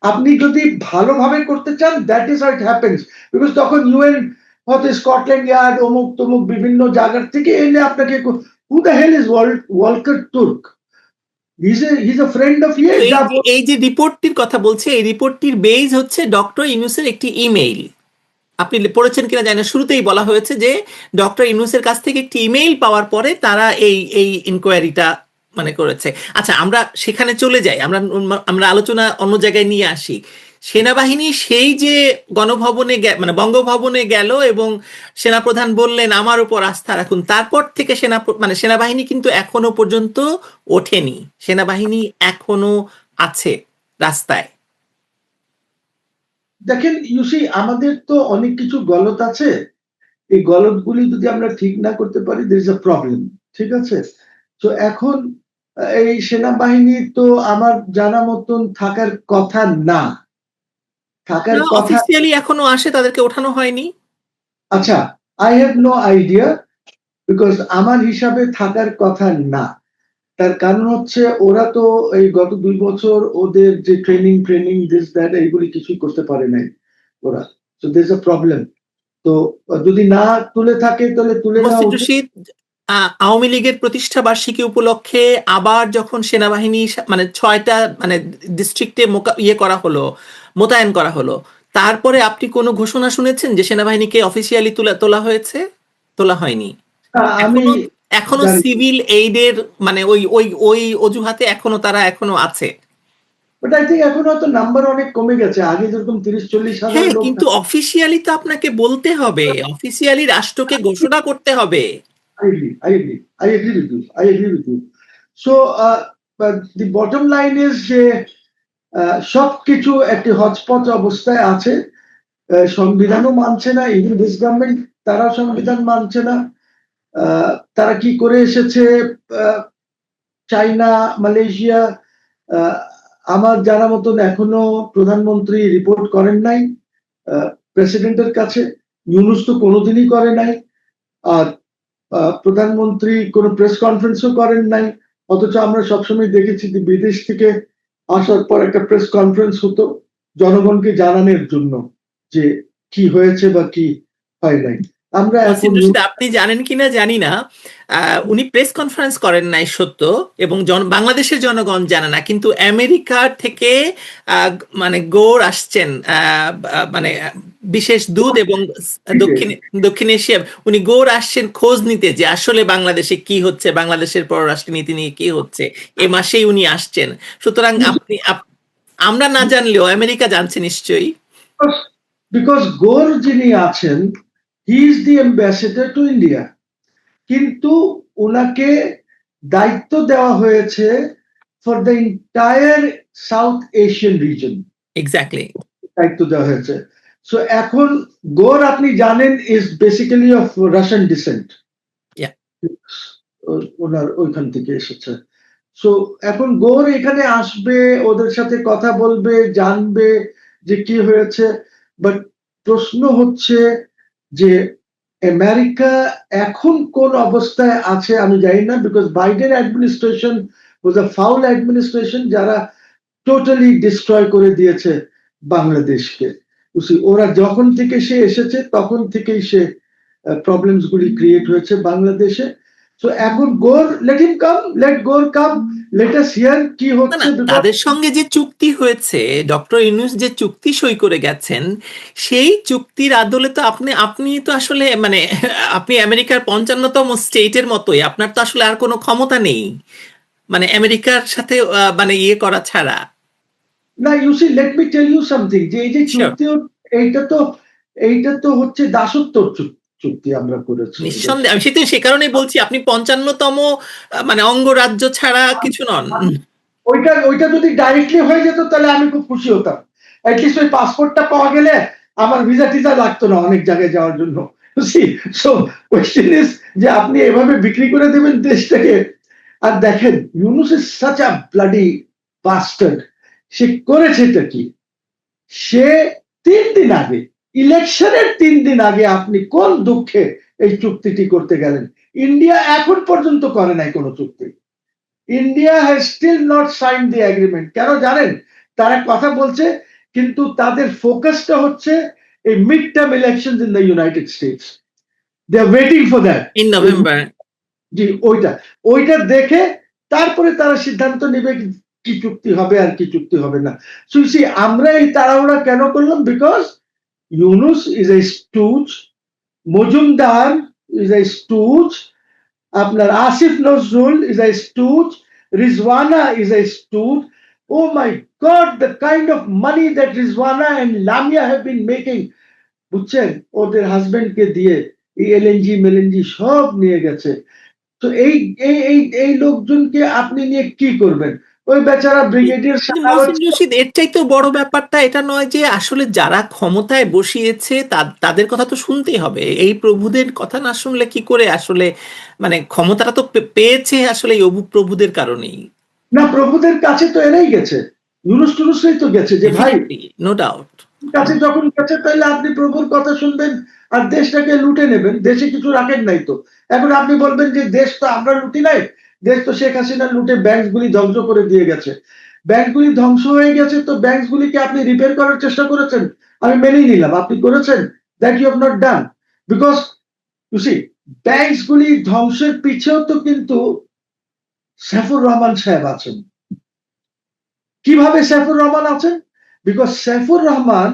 আপনি যদি ভালোভাবে করতে চান, that is how it happens. Because তখন ইউএন হয়তো স্কটল্যান্ড ইয়ার্ড অমুক তমুক বিভিন্ন জায়গার থেকে এনে আপনাকে, who the hell is Volker Turk? he's a friend of তো যা এই যে রিপোর্টটির কথা বলছে, এই রিপোর্টটির বেজ হচ্ছে ডক্টর ইউনূসের একটি ইমেইল। আপনি পড়েছেন কিনা জানি না, শুরুতেই বলা হয়েছে যে ডক্টর ইউনূসের কাছ থেকে একটি ইমেইল পাওয়ার পরে তারা এই এই ইনকোয়ারিটা মানে করেছে। আচ্ছা, আমরা সেখানে চলে যাই, আমরা আমরা আলোচনা অন্য জায়গায় নিয়ে আসি। সেনাবাহিনী সেই যে গণভবনে মানে বঙ্গভবনে গেল এবং সেনাপ্রধান বললেন আমার উপর আস্থা রাখুন, তারপর থেকে মানে সেনাবাহিনী কিন্তু এখনো পর্যন্ত ওঠেনি, সেনাবাহিনী এখনো আছে রাস্তায়। দেখেন ইউসি, আমাদের তো অনেক কিছু গলত আছে, এই গলতগুলি যদি আমরা ঠিক না করতে পারি দের ইজ আ প্রবলেম, ঠিক আছে? তো এখন এই সেনাবাহিনী তো আমার জানা মতন থাকার কথা না, থাকার কথা। অফিসিয়ালি এখনো আসে, তাদেরকে ওঠানো হয়নি। আচ্ছা, I have no idea, because আমার হিসাবে থাকার কথা না। তার কারণ হচ্ছে ওরা তো এই গত 2 বছর ওদের যে ট্রেনিং ট্রেনিং দিস দ্যাট এইগুলি কিছুই করতে পারে নাই ওরা। So there is a problem. তো যদি না তুলে থাকে তাহলে তুলে নেওয়া মসজিদ উচিত। রশিদ, আওয়ামী লীগের প্রতিষ্ঠা বার্ষিকী উপলক্ষে আবার যখন সেনাবাহিনী মানে 6টা মানে ডিস্ট্রিক্টে ইয়ে করা হলো, মোতায়েন করা হলো, তারপরে আপনি কোনো ঘোষণা শুনেছেন যে সেনাবাহিনীকে অফিসিয়ালি তোলা হয়েছে? তোলা হয়নি আমি এখনো। এখনো জানি, সিভিল এইডের মানে ওই ওই ওই অজুহাতে এখনো তারা এখনো আছে। বাট আই থিঙ্ক এখন হয়তো নাম্বার অনেক কমে গেছে, আগে যেরকম 30-40 হাজার হ্যাঁ, লোক কিন্তু অফিসিয়ালি তো আপনাকে বলতে হবে, অফিসিয়ালি রাষ্ট্রকে ঘোষণা করতে হবে। I agree. I agree. I agree with you. I agree with you. So, but the bottom line is যে সবকিছু একটি হটস্পট অবস্থায় আছে। সংবিধানও মানছে না, ইভেন দিস গভর্নমেন্ট তারা সংবিধান মানছে না। তারা কি করে এসেছে, চাইনা, মালয়েশিয়া, আহ, আমার জানা মতন এখনো প্রধানমন্ত্রী রিপোর্ট করেন নাই প্রেসিডেন্টের কাছে। ইউনূস তো কোনোদিনই করে নাই। আর প্রধানমন্ত্রী কোনো প্রেস কনফারেন্সও করেন নাই, অথচ আমরা সবসময় দেখেছি যে বিদেশ থেকে আসার পর একটা প্রেস কনফারেন্স হতো জনগণকে জানানোর জন্য যে কি হয়েছে বা কি হয় নাই। আমরা এখন মহসিন রশিদ, আপনি জানেন কিনা জানি না, উনি প্রেস কনফারেন্স করেন নাই সত্য, এবং বাংলাদেশের জনগণ জানে না, কিন্তু আমেরিকার থেকে মানে গৌড় আসছেন, মানে বিশেষ দূত, এবং দক্ষিণ দক্ষিণ এশিয়া উনি গৌড় আসছেন খোঁজ নিতে যে আসলে বাংলাদেশে কি হচ্ছে, বাংলাদেশের পররাষ্ট্র নীতি নিয়ে কি হচ্ছে। এ মাসেই উনি আসছেন। সুতরাং আমরা না জানলেও আমেরিকা জানছে নিশ্চয়ই। বিকজ গোর যিনি আছেন he is the ambassador to India, কিন্তু ওনাকে দায়িত্ব দেওয়া হয়েছে for the entire South Asian region, exactly. দায়িত্ব দেওয়া হয়েছে। সো এখন গোর আপনি জানেন is basically of Russian descent, ওনার ওইখান থেকে এসেছে। সো এখন গোর এখানে আসবে, ওদের সাথে কথা বলবে, জানবে যে কি হয়েছে। বাট প্রশ্ন হচ্ছে যে আমেরিকা এখন কোন অবস্থায় আছে আমি জানি না, because Biden administration was a foul administration, যারা টোটালি ডিস্ট্রয় করে দিয়েছে বাংলাদেশকে। ওরা যখন থেকে সে এসেছে তখন থেকেই সে প্রবলেমস গুলি ক্রিয়েট হয়েছে বাংলাদেশে। সো এখন গোর, লেট হিম কাম, লেট গোর কাম, লেট আস হিয়ার কি না হচ্ছে। না, তাদের সঙ্গে যে চুক্তি হয়েছে, ডক্টর ইউনূস যে চুক্তি সই করে গেছেন, সেই চুক্তির আদলে তো আপনি আপনি তো আসলে মানে আপনি আমেরিকার 55তম স্টেটের মতোই, আপনার তো আসলে আর কোনো ক্ষমতা নেই মানে আমেরিকার সাথে মানে ইয়ে করা ছাড়া। না you see, let me tell you something, যে এই যে Sure. চুক্তি, এইটা তো এইটা তো হচ্ছে দাসত্ব চুক্তি আমরা করেছি। নিঃসন্দেহে, আমি সেটাই সে কারণেই বলছি আপনি 55তম মানে অঙ্গরাজ্য ছাড়া কিছু নন। ওইটা ওইটা যদি ডাইরেক্টলি হয়ে যেত তাহলে আমি খুব খুশি হতাম। অ্যাটলিস্ট ওই পাসপোর্টটা পাওয়া গেলে আমার ভিসা টিসা লাগতো না অনেক জায়গায় যাওয়ার জন্য। সো কোয়েশ্চেন ইজ যে আপনি এভাবে বিক্রি করে দেবেন দেশটাকে। আর দেখেন Yunus is such a bloody bastard. সে করেছেটা কি, সে 3 দিন আগে, ইলেকশনের 3 দিন আগে আপনি কোন দুঃখে এই চুক্তিটি করতে গেলেন? ইন্ডিয়া এখন পর্যন্ত করে নাই কোনো চুক্তি। India has still not sign the agreement. কেন জানেন? তারা কথা বলছে কিন্তু তাদের ফোকাসটা হচ্ছে এই mid term elections in the United States. They are waiting for that. In November. জি, ওইটা ওইটা দেখে তারপরে তারা সিদ্ধান্ত নেবে কি চুক্তি হবে আর কি চুক্তি হবে না। সুইসি আমরা এই তাড়াহুড়া কেন করলাম? Because Yunus is a stooge, Majumdar is a stooge, আপনার Asif Nazrul is a stooge, Rizwana is a stooge. Oh my God, the kind of money that Rizwana and Lamia have been making, বুঝছেন, ওদের হাজবেন্ডকে দিয়ে এই এলএনজি মেলএনজি সব নিয়ে গেছে। তো এই এই এই এই লোকজনকে আপনি নিয়ে কি করবেন? ওই বেচারা ব্রিগেডিয়ার কিন্তু মহসিন রশিদ, এর চাইতেও বড় ব্যাপারটা এটা নয় যে আসলে যারা ক্ষমতায় বসিয়েছে তাদের কথা তো শুনতেই হবে। এই প্রভুদের কথা না শুনলে কি করে আসলে, মানে ক্ষমতাটা তো পেয়েছে আসলে এই প্রভুদের কারণেই। না, প্রভুদের কাছে তো এরাই গেছে, ইউনুস টুনুসরাই তো গেছে যে ভাই নো ডাউট কাছে যখন গেছে তাহলে আপনি প্রভুর কথা শুনবেন আর দেশটাকে লুটে নেবেন। দেশে কিছু রাখেন নাই তো। এখন আপনি বলবেন যে দেশ তো আমরা লুটি নাই, দেশ তো শেখ হাসিনা লুটে ব্যাংকগুলি ধ্বংস করে দিয়ে গেছে। ব্যাংকগুলি ধ্বংস হয়ে গেছে, তো ব্যাংকগুলিকে আপনি রিপেয়ার করার চেষ্টা করেছেন? আমি মেনেই নিলাম আপনি করেছেন, that you have not done. Because you see, ব্যাংকগুলি ধ্বংসের পিছেও তো কিন্তু সাইফুর রহমান সাহেব আছেন। কিভাবে সাইফুর রহমান আছেন? Because Saifur Rahman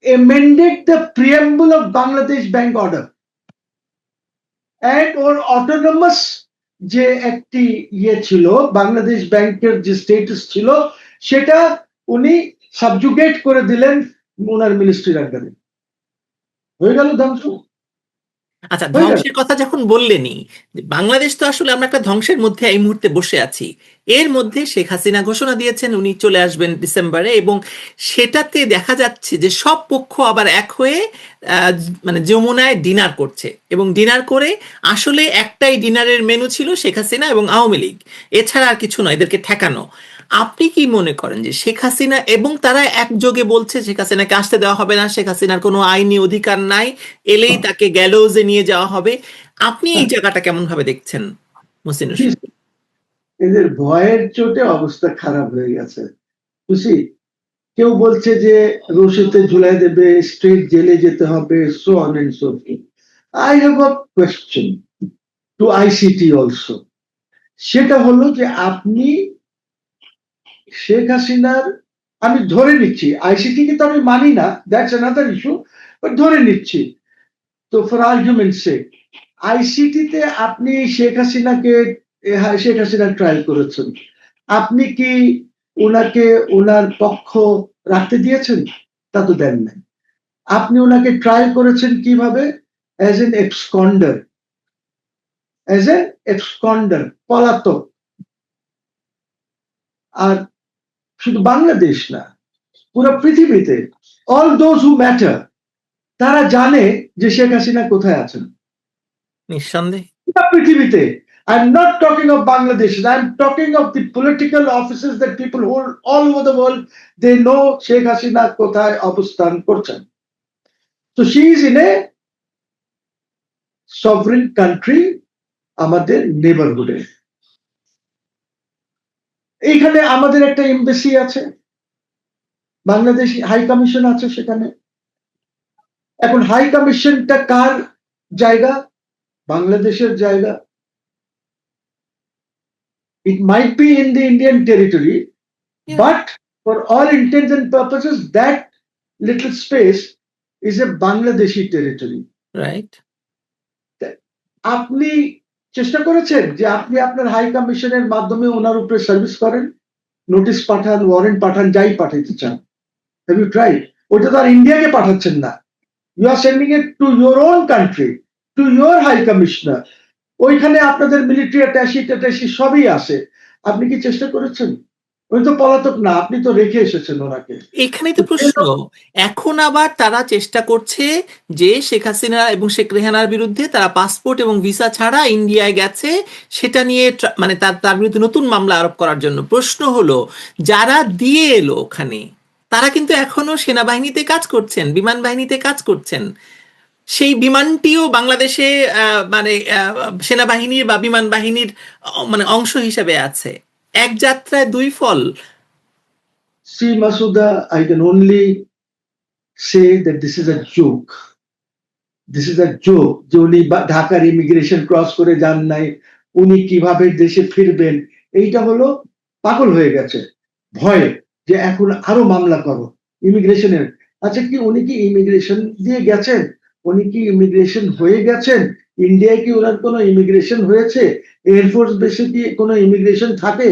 amended the preamble of Bangladesh Bank Order and or autonomous যে একটি ইয়ে ছিল, বাংলাদেশ ব্যাংকের যে স্টেটাস ছিল, সেটা উনি সাবজুগেট করে দিলেন ওনার মিনিস্ট্রির আন্ডারে। হয়ে গেল ধ্বংস। আচ্ছা, ধ্বংসের কথা যখন বললেনই, বাংলাদেশ তো আসলে আমরা একটা ধ্বংসের মধ্যে এই মুহূর্তে বসে আছি। এর মধ্যে শেখ হাসিনা ঘোষণা দিয়েছেন উনি চলে আসবেন ডিসেম্বরে, এবং সেটাতে দেখা যাচ্ছে যে সব পক্ষ আবার এক হয়ে মানে যমুনায় ডিনার করছে, এবং ডিনার করে আসলে একটাই ডিনারের মেনু ছিল শেখ হাসিনা এবং আওয়ামী লীগ, এছাড়া আর কিছু নয়, এদেরকে ঠেকানো। আপনি কি মনে করেন যে শেখ হাসিনা, এবং তারা একযোগে বলছে শেখ হাসিনাকে আসতে দেওয়া হবে না, শেখ হাসিনার কোনো আইনি অধিকার নাই, এলেই তাকে গ্যালোজে নিয়ে যাওয়া হবে, আপনি এই জায়গাটা কেমন ভাবে দেখছেন মহসিন রশিদ? এদের ভয়ের চোটে অবস্থা খারাপ হয়ে গেছে। বুঝছি, কেউ বলছে যে রশিতে ঝুলাই দেবে, স্ট্রেট জেলে যেতে হবে, so on and so forth. I have a question to ICT also. সেটা হলো যে আপনি শেখ হাসিনার, আমি ধরে নিচ্ছি, আইসিটি কে তো আমি মানি না, দ্যাটস অ্যানাদার ইস্যু, বাট ধরে নিচ্ছি তো ফর আর্গুমেন্ট সেক, আইসিটিতে আপনি শেখ হাসিনাকে, শেখ হাসিনা ট্রায়াল করেছেন, আপনি কি ওনাকে ওনার পক্ষ রাখতে দিয়েছেন? তা তো দেন নাই। আপনি ওনাকে ট্রায়াল করেছেন কিভাবে? অ্যাজ এন এক্সকন্ডার, অ্যাজ এন এক্সকন্ডার, পলাতক। আর শুধু বাংলাদেশ না, পুরো পৃথিবীতে অল দোজ হু ম্যাটার তারা জানে যে শেখ হাসিনা কোথায় আছেন। নিঃসন্দেহে পুরো পৃথিবীতে। I'm not talking of Bangladesh. I'm talking of the political offices that people hold all over the world. They know Sheikh Hasina কোথায় অবস্থান করছেন। So she is in a sovereign country, আমাদের নেবারহুডে। এইখানে আমাদের একটা এমবাসি আছে, বাংলাদেশ হাই কমিশন আছে সেখানে। এখন হাই কমিশনটা কার জায়গা? বাংলাদেশের জায়গা। It might be in the Indian territory, Yeah. but for all intents and purposes, that little space is a Bangladeshi territory. Right. আপনি চেষ্টা করেছেন যে আপনি আপনার হাই কমিশনের মাধ্যমে ওনার উপরে সার্ভিস করেন, নোটিশ পাঠান, ওয়ারেন্ট পাঠান, যাই পাঠাইতে চান? Have you tried? ওটা তো আর ইন্ডিয়াকে পাঠাচ্ছেন না, you are sending it to your own country, to your high commissioner. ওইখানে আপনাদের মিলিটারি অ্যাটাশি সবই আছে। আপনি কি চেষ্টা করেছেন? উনি তো পলাতক না, আপনি তো রেখে এসেছেন ওনাকে। এখানেই তো প্রশ্ন। এখন আবার তারা চেষ্টা করছে যে শেখ হাসিনা এবং শেখ রেহানার বিরুদ্ধে তারা পাসপোর্ট এবং ভিসা ছাড়া ইন্ডিয়ায় গেছে, সেটা নিয়ে মানে তার বিরুদ্ধে নতুন মামলা আরোপ করার জন্য। প্রশ্ন হলো, যারা দিয়ে এলো ওখানে তারা কিন্তু এখনো সেনাবাহিনীতে কাজ করছেন, বিমান বাহিনীতে কাজ করছেন। সেই বিমানটিও বাংলাদেশে মানে সেনাবাহিনীর বা বিমান বাহিনীর মানে অংশ হিসেবে আছে। এক যাত্রায় দুই ফল। See, Masuda, I can only say that this is a joke. This is a joke. যে উনি ঢাকার ইমিগ্রেশন ক্রস করে যান নাই, উনি কিভাবে দেশে ফিরবেন, এইটা হলো পাগল হয়ে গেছে ভয়ে, যে এখন আরো মামলা করো ইমিগ্রেশনের। আচ্ছা, কি উনি কি ইমিগ্রেশন দিয়ে গেছেন? উনি কি ইমিগ্রেশন হয়ে গেছেন? ইন্ডিয়ায় কি ওনার কোনো ইমিগ্রেশন হয়েছে? এয়ারফোর্স বেসে কি কোনো ইমিগ্রেশন থাকে?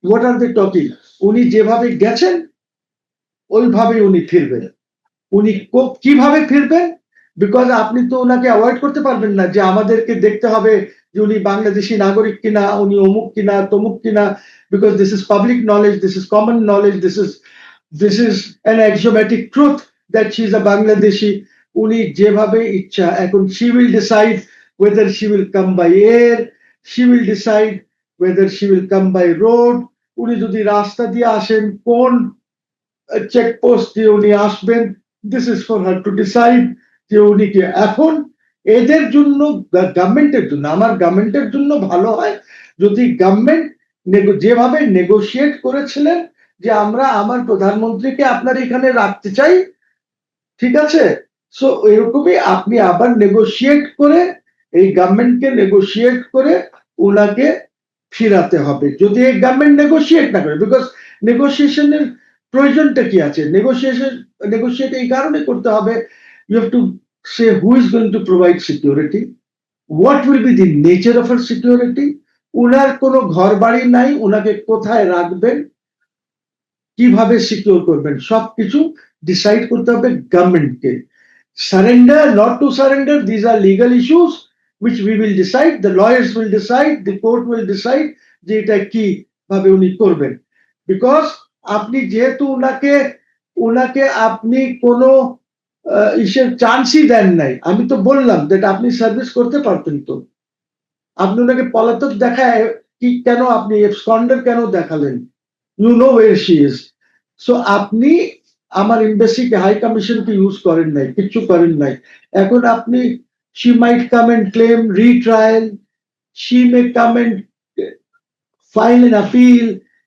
What are they talking? উনি যেভাবে গেছেন ওইভাবে উনি ফিরবেন। উনি কিভাবে ফিরবেন? বিকজ আপনি তো ওনাকে অ্যাভয়েড করতে পারবেন না যে আমাদেরকে দেখতে হবে যে উনি বাংলাদেশি নাগরিক কিনা, উনি অমুক কিনা তমুক কিনা, because this is public knowledge, this is common knowledge, this is an axiomatic truth that she is a Bangladeshi. উনি যেভাবে ইচ্ছা, এখন she will decide whether she will come by air, she will decide whether she will come by road. উনি যদি রাস্তা দিয়ে আসেন, কোন চেকপোস্ট দিয়ে উনি আসবেন, this is for her to decide. যে উনি কি এখন এদের জন্য, গভর্নমেন্টের জন্য, আমার গভর্নমেন্টের জন্য ভালো হয় যদি গভর্নমেন্ট যেভাবে নেগোশিয়েট করেছিলেন যে আমরা আমার প্রধানমন্ত্রীকে আপনার এখানে রাখতে চাই, ঠিক আছে, সো এরকমই আপনি আবার নেগোশিয়েট করে, এই গভর্নমেন্টকে নেগোশিয়েট করে ওনাকে ফিরাতে হবে। যদি এই গভর্নমেন্ট নেগোশিয়েট না করে, বিকজ নেগোসিয়েশনের প্রয়োজনটা কি আছে? নেগোশিয়েট এই কারণে করতে হবে, you have to say who is going to provide security, what will be the nature of our security, উনার কোনো ঘর বাড়ি নাই, উনাকে কোথায় রাখবেন, কিভাবে সিকিউর করবেন, সবকিছু ডিসাইড করতে হবে গভর্নমেন্টকে। Surrender, not to surrender, these are legal issues which we will decide, the lawyers will decide, the court will decide যে এটা কি ভাবে উনি করবেন। বিকজ আপনি যেহেতু উনাকে আপনি কোনো ইসের চান্সই দেন নাই, আমি তো বললাম যে আপনি সার্ভিস করতে পারতেন তো, আপনি ওনাকে পলাতক দেখায় কি কেন, আপনি এবসকন্ডার কেন দেখালেন? You know where she is. So আপনি আমার এমবাসিকে, হাই কমিশনকে ইউজ করেন নাই, কিচ্ছু করেন নাই। এখন আপনি she might come and claim retrial, she may come and file an appeal.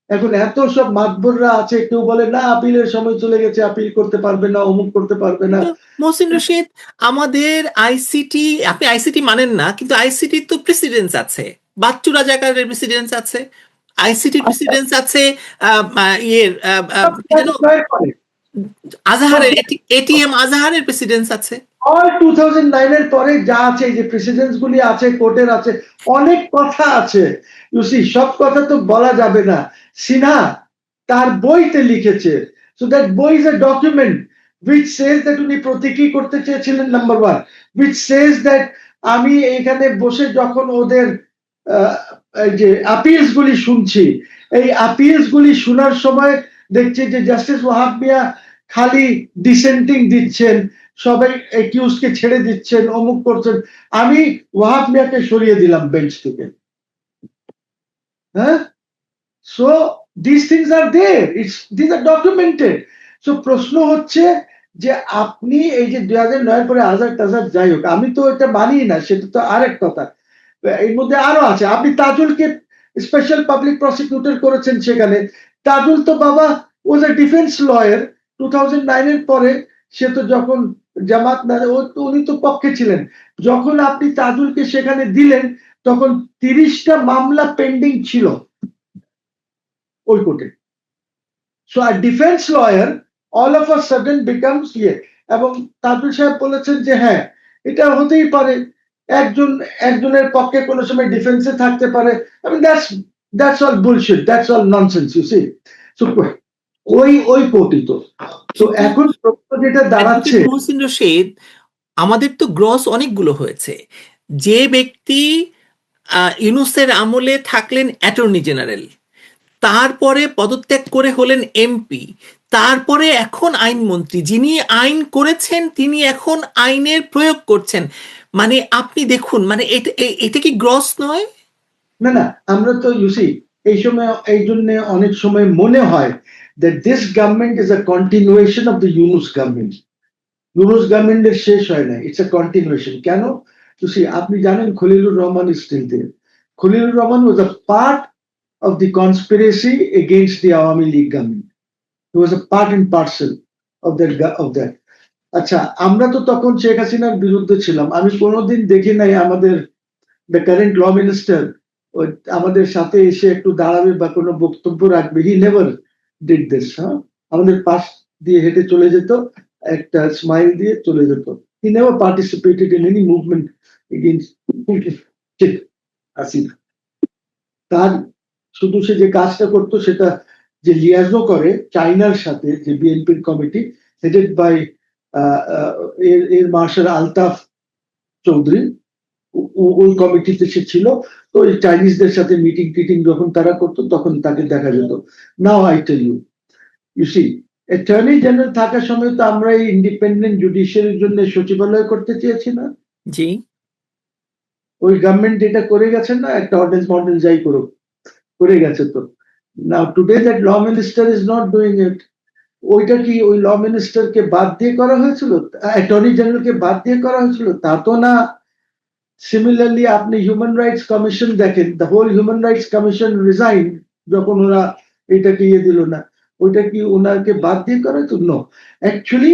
এখন এত সব মাতবররা আছে, কেউ বলে না আপিলের সময় চলে গেছে, আপিল করতে পারবে না, অমুক করতে পারবে না। তো মহসিন রশিদ, আমাদের আইসিটি, আপনি আইসিটি মানেন না, কিন্তু আইসিটি তো প্রেসিডেন্স আছে, বাচ্চু রাজাকারের প্রেসিডেন্স আছে, আইসিটি প্রেসিডেন্স আছে, ইয়ের কি যেন আজাহারের, এটিএম আজাহারের প্রেসিডেন্স আছে। অল 2009 এর পরে যা আছে, এই যে প্রেসিডেন্স গুলি আছে, কোর্টের আছে, অনেক কথা আছে। ইউসি সব কথা তো বলা যাবে না। সিনহা তার বইতে লিখেছে, সো দ্যাট বই is a document which says that উনি প্রতীকী করতে চেয়েছিলেন, number one, which says that আমি এখানে বসে যখন ওদের এই যে আপিলস গুলি শুনছি, এই আপিলস গুলি শোনার সময় দেখছি যে জাস্টিস ওয়াহাব মিয়া খালি ডিসেন্টিং দিচ্ছেন, সবাই একিউজকে ছেড়ে দিচ্ছেন, অমুক করছেন। আমি ওয়াহাব মিয়াকে সরিয়ে দিলাম বেঞ্চ থেকে। হ্যাঁ, so this things are there, this are documented. So প্রশ্ন হচ্ছে যে আপনি এই যে 2009 পরে আজাদ টাজাদ যাই হোক, আমি তো এটা মানি না, সেটা তো আরেক কথা। এর মধ্যে আরো আছে, আপনি তাজুলকে স্পেশাল পাবলিক প্রসিকিউটর করেছেন সেখানে। তাজুল তো বাবা ওয়াজ এ ডিফেন্স লয়ার 2009 এর পরে, সে তো যখন জামাত না, উনি তো পক্ষে ছিলেন। যখন আপনি তাজুলকে সেখানে দিলেন তখন 30টা মামলা পেন্ডিং ছিল ওই কোর্টে। So our defence lawyer all of a sudden becomes ইয়ে। এবং তাজুল সাহেব বলেছেন যে হ্যাঁ, এটা হতেই পারে, একজনের পক্ষে কোনো সময় ডিফেন্সে থাকতে পারে। I mean, that's all bullshit, that's all nonsense, you see. So ওই কোর্টই তো এখন প্রশ্ন যেটা দাঁড়াচ্ছে, মহসিন রশিদ, আমাদের তো গ্রস অনেকগুলো হয়েছে। যে ব্যক্তি ইউনূসের আমলে থাকলেন অ্যাটর্নি জেনারেল, তারপরে পদত্যাগ করে হলেন এমপি, তারপরে এখন আইনমন্ত্রী, যিনি আইন করেছেন তিনি এখন আইনের প্রয়োগ করছেন। মানে আপনি দেখুন, মানে এটা কি গ্রস নয়? না, আমরা তো ইউসি এই সময়, এই জন্য অনেক সময় মনে হয় that this government is a continuation of the Yunus government. Yunus government এর শেষ হয় না, it's a continuation. কেন? ইউসি আপনি জানেন Khalilur Rahman is still there. Khalilur Rahman was a part of the conspiracy against the Awami League government. He was a part and parcel of that. আচ্ছা, আমরা তো তখন শেখ হাসিনার বিরুদ্ধে ছিলাম। আমি কোনোদিন দেখি নাই আমাদের the current law minister ওই আমাদের সাথে এসে একটু দাঁড়াবে বা কোনো বক্তব্য রাখবে, হি নেভার ডিড দিস। হ্যাঁ, আমাদের পাশ দিয়ে হেঁটে চলে যেত, একটা স্মাইল দিয়ে চলে যেত। He never participated in any movement against Hasina. তার শুধু সে যে কাজটা করতো সেটা, যে লিয়াজও করে চাইনার সাথে, যে বিএনপির কমিটি হেডেড বাই এর মার্শাল আলতাফ চৌধুরী, ওই কমিটিতে সে ছিল। তো ওই চাইনিজদের সাথে মিটিং টিটিং যখন তারা করতো তখন তাকে দেখা যেত। Now I tell you, you see, attorney general থাকার সময় তো আমরা এই ইন্ডিপেন্ডেন্ট জুডিশিয়ারির জন্য সচিবালয় করতে চেয়েছি না? জি, ওই গভর্নমেন্ট এটা করে গেছেন না, একটা অর্ডিন্যান্স মডেল যাই করুক, করে গেছে তো। Now today that law minister is not doing it. ওইটা কি ওই ল মিনিস্টারকে বাদ দিয়ে করা হয়েছিল, অ্যাটর্নি জেনারেলকে বাদ দিয়ে করা হয়েছিল? তা তো না। সিমিলারলি আপনি হিউম্যান রাইটস কমিশন দেখেন, the whole human rights commission resign যখন ওরা এটাকে ইয়ে দিল না, ওইটা কি ওনাকে বাদ দিয়ে করা তো? No, actually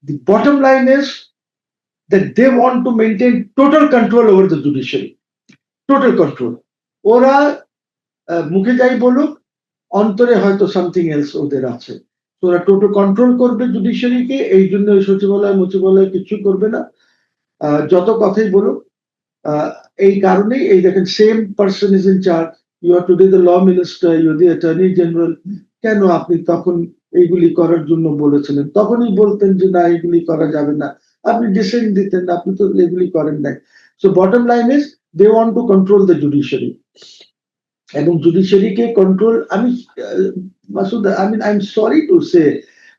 the bottom line is that they want to maintain total control over the judiciary. Total control. ওরা মুখে যাই বলুক, অন্তরে হয়তো সামথিং এলস ওদের আছে। তো ওরা টোটাল কন্ট্রোল করবে জুডিশিয়ারিকে, এই জন্য ওই সচিবালয় মুচিবালয় কিছু করবে না। যত কথাই বলুক, এই কারণেই এই দেখেন, same person is in charge. You are today the law minister, you the attorney general. কেন আপনি তখন এইগুলি করার জন্য বলেছিলেন? তখনই বলতেন যে না, এগুলি করা যাবে না, আপনি ডিসেন্ট দিতেন, আপনি তো এগুলি করেন নাই। So bottom line is they want to control the judiciary. এবং জুডিশিয়ারিকে কন্ট্রোল, আমি Masud, I am sorry to say,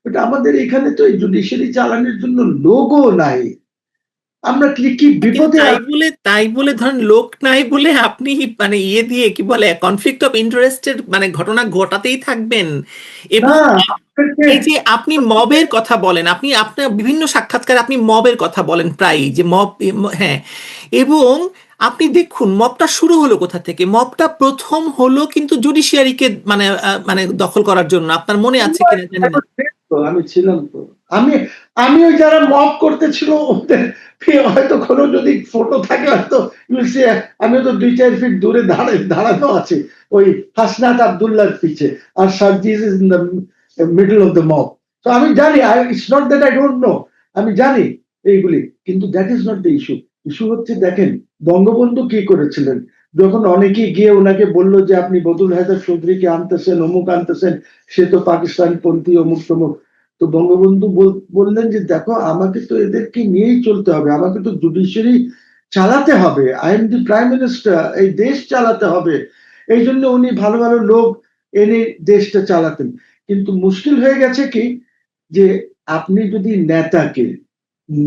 but আমাদের এখানে তো এই জুডিশিয়ারি চালানোর জন্য লোকও নাই। আমরা কি বিপদে তাই বলে ধরেন লোক নাই বলে আপনি মানে ইয়ে দিয়ে কি বলে কনফ্লিক্ট অফ ইন্টারেস্টের মানে ঘটনা ঘটাতেই থাকবেন। এবং না, এই যে আপনি মবের কথা বলেন, আপনি আপনার বিভিন্ন সাক্ষাৎকারে আপনি মবের কথা বলেন প্রায়ই, যে মব, হ্যাঁ, এবং আপনি দেখুন মবটা শুরু হলো কোথা থেকে। মবটা প্রথম হলো কিন্তু জুডিশিয়ারিকে মানে মানে দখল করার জন্য। আপনার মনে আছে কিনা জানি না। আমি ছিলাম তো, আমি আমি ওই যারা মব করতেছিল ওদের হয়তো কোনো যদি ফটো থাকে হয়তো আমি তো 2-4 ফিট দূরে দাঁড়ানো আছে ওই হাসনাত আব্দুল্লাহর পিছে, আর Sarjis is in the middle of the mob. তো আমি জানি, it's not that I don't know, আমি জানি এইগুলি, কিন্তু that is not the issue. Issue হচ্ছে দেখেন বঙ্গবন্ধু কি করেছিলেন। যখন অনেকেই গিয়ে ওনাকে বললো যে আপনি বদুল হায়দার চৌধুরীকে আনতেছেন, অমুক আনতেছেন, সে তো পাকিস্তান পন্থী, অমুক তমুক। তো বঙ্গবন্ধু বললেন যে দেখো, আমাকে তো এদেরকে নিয়েই চলতে হবে, আমাকে তো জুডিশিয়ারি চালাতে হবে, I am the prime minister, এই দেশ চালাতে হবে। এই জন্য উনি ভালো ভালো লোক এনে দেশটা চালাতেন। কিন্তু মুশকিল হয়ে গেছে কি, যে আপনি যদি নেতাকে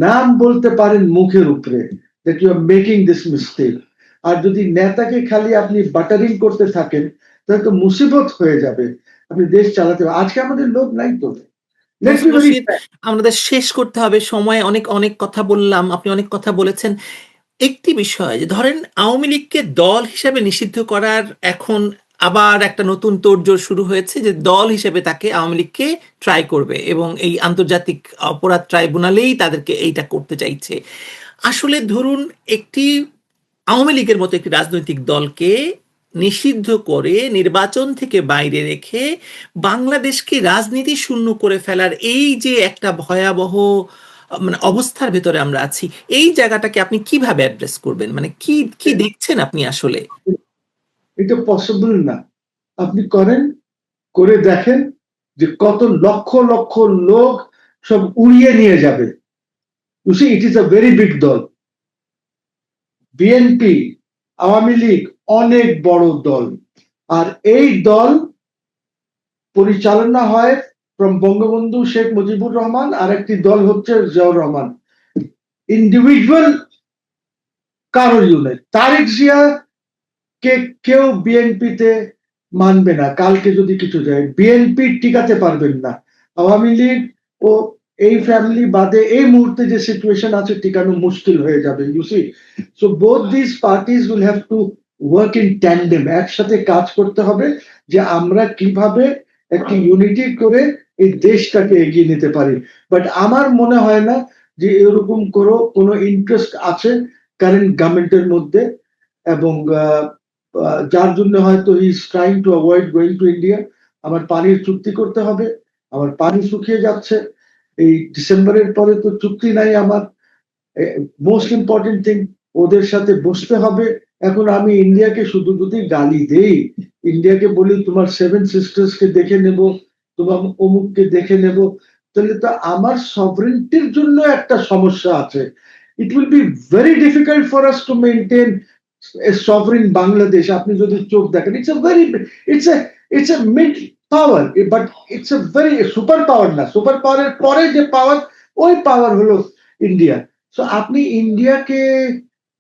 নাম বলতে পারেন মুখের উপরে that you are making this mistake, আর যদি নেতাকে খালি আপনি বাটারিং করতে থাকেন, তাহলে তো মুসিবত হয়ে যাবে। আপনি দেশ চালাতে হবে। আজকে আমাদের লোক নাই তো। লেটস বি ভেরি রশিদ, আমাদের শেষ করতে হবে, সময় অনেক অনেক কথা বললাম, আপনি অনেক কথা বলেছেন। একটি বিষয় যে ধরেন আওয়ামী লীগকে দল হিসেবে নিষিদ্ধ করার এখন আবার একটা নতুন তোড়জোড় শুরু হয়েছে, যে দল হিসেবে তাকে আওয়ামী লীগকে ট্রাই করবে এবং এই আন্তর্জাতিক অপরাধ ট্রাইব্যুনালেই তাদেরকে এইটা করতে চাইছে। আসলে ধরুন একটি আওয়ামী লীগের মতো একটি রাজনৈতিক দলকে নিষিদ্ধ করে নির্বাচন থেকে বাইরে রেখে বাংলাদেশকে রাজনীতি শূন্য করে ফেলার এই যে একটা ভয়াবহ মানে অবস্থার ভেতরে আমরা আছি, এই জায়গাটাকে আপনি কিভাবে অ্যাড্রেস করবেন? মানে কি কি দেখছেন আপনি আসলে? এটা পসিবল না। আপনি করেন, করে দেখেন যে কত লক্ষ লক্ষ লোক সব উড়িয়ে নিয়ে যাবে। You see, it is a very big দল। বিএনপি, আওয়ামী লীগ অনেক বড় দল, আর এই দল পরিচালনা হয় ফ্রম বঙ্গবন্ধু শেখ মুজিবুর রহমান, আর একটি দল হচ্ছে জিয়াউর রহমান। ইন্ডিভিজুয়াল কারো ইউনিট তারেক জিয়া কে কেউ বিএনপিতে মানবে না। কালকে যদি কিছু যায়, বিএনপি টিকাতে পারবেন না। আওয়ামী লীগ ও এই ফ্যামিলি বাদে এই মুহূর্তে যে সিচুয়েশন আছে, টিকানো মুশকিল হয়ে যাবে। You see, so both this parties will have to work in tandem, একসাথে কাজ করতে হবে যে আমরা কিভাবে একটি ইউনিটি করে এই দেশটাকে এগিয়ে নিতে পারি। বাট আমার মনে হয় না যে এরকম কোনো ইন্টারেস্ট আছে কারেন্ট গভর্নমেন্টের মধ্যে। এবং যার জন্য হয়তো he is trying to avoid going to India. আমার পানির চুক্তি করতে হবে, আমার পানি শুকিয়ে যাচ্ছে, এই ডিসেম্বরের পরে তো চুক্তি নাই আমার। মোস্ট ইম্পর্টেন্ট থিং, ওদের সাথে বসতে হবে। এখন আমি ইন্ডিয়াকে শুধু যদি গালি দেই, ইন্ডিয়াকে বলি তোমার সেভেন সিস্টার্স কে দেখে নেব, তোমার অমুককে দেখে নেব, তাহলে তো আমার সভরেন্টির জন্য একটা সমস্যা আছে। It will be very difficult for us to maintain a sovereign Bangladesh. আপনি যদি চোখ দেখেন, it's a mid power, but it's a very super power না, সুপার পাওয়ারের পরে যে পাওয়ার, ওই পাওয়ার হলো ইন্ডিয়া। সো আপনি ইন্ডিয়াকে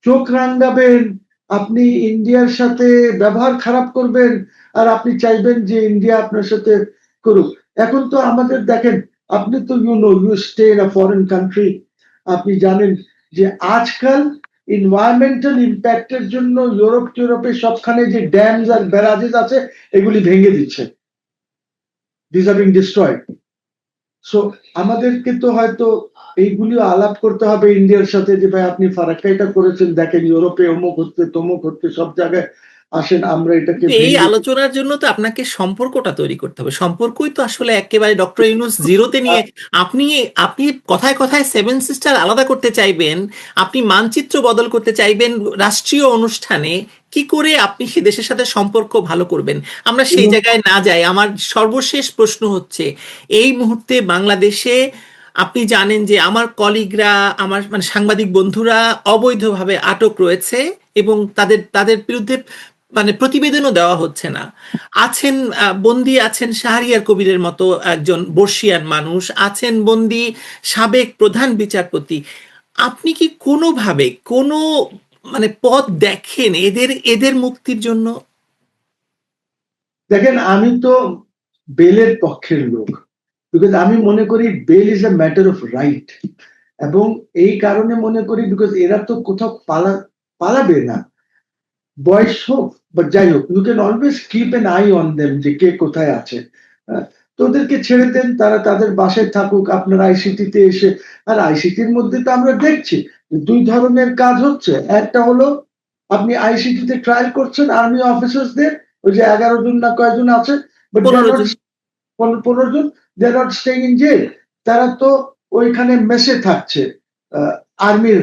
চোখ রাঙাবেন, আপনি ইন্ডিয়ার সাথে ব্যবহার খারাপ করবেন, আর আপনি চাইবেন যে ইন্ডিয়া আপনার সাথে করুক। এখন তো আমাদের দেখেন, আপনি তো you stay in a foreign country, আপনি জানেন যে আজকাল এনভায়রনমেন্টাল ইম্প্যাক্টের জন্য ইউরোপে সবখানে যে ড্যামস আর ব্যারাজেস আছে, এগুলি ভেঙে দিচ্ছে, this are being destroyed. So আমাদেরকে তো হয়তো এইগুলিও আলাপ করতে হবে ইন্ডিয়ার সাথে, যে ভাই আপনি ফারাক্কাইটা করেছেন, দেখেন ইউরোপে অমুক হচ্ছে তমুক হচ্ছে, সব জায়গায় আসেন আমরা এটাকে এই আলোচনার জন্য তো আপনাকে সম্পর্কটা তৈরি করতে হবে। সম্পর্কই তো আসলে একেবারে ডক্টর ইউনূস জিরোতে নিয়ে আপনি আপনি কথায় কথায় সেভেন সিস্টার আলাদা করতে চাইবেন, আপনি মানচিত্র বদল করতে চাইবেন রাষ্ট্রীয় অনুষ্ঠানে, কি করে আপনি সে দেশের সাথে সম্পর্ক ভালো করবেন? আমরা সেই জায়গায় না যাই। আমার সর্বশেষ প্রশ্ন হচ্ছে, এই মুহূর্তে বাংলাদেশে আপনি জানেন যে আমার কলিগরা, আমার মানে সাংবাদিক বন্ধুরা অবৈধভাবে আটক রয়েছে এবং তাদের তাদের বিরুদ্ধে মানে প্রতিবেদনও দেওয়া হচ্ছে না। আছেন বন্দী আছেন শাহরিয়ার কবিরের মতো একজন বর্ষিয়ান মানুষ, আছেন বন্দী সাবেক প্রধান বিচারপতি। আপনি কি কোনোভাবে কোনো মানে পথ দেখেন এদের এদের মুক্তির জন্য? দেখেন, আমি তো বেলের পক্ষের লোক, বিকজ আমি মনে করি bail is a matter of right, এবং এই কারণে মনে করি বিকজ এরা তো কোথাও পালাবে না, বয়স হোক বা যাই হোক, you can always keep an eye on them যে কে কোথায় আছে। তো ওদেরকে ছেড়ে দেন, তারা তাদের বাসায় থাকুক, আপনার আইসিটিতে এসে। আর আইসিটির মধ্যে তো আমরা দেখছি দুই ধরনের কাজ হচ্ছে। একটা হলো আপনি আইসিটিতে ট্রায়াল করছেন আর্মি অফিসারদের, ওই যে 11 জন না কয়জন আছে, বাট 15 জন। 15 জন, they are not staying in jail. তারা তো ওইখানে মেসে থাকছে, আর্মির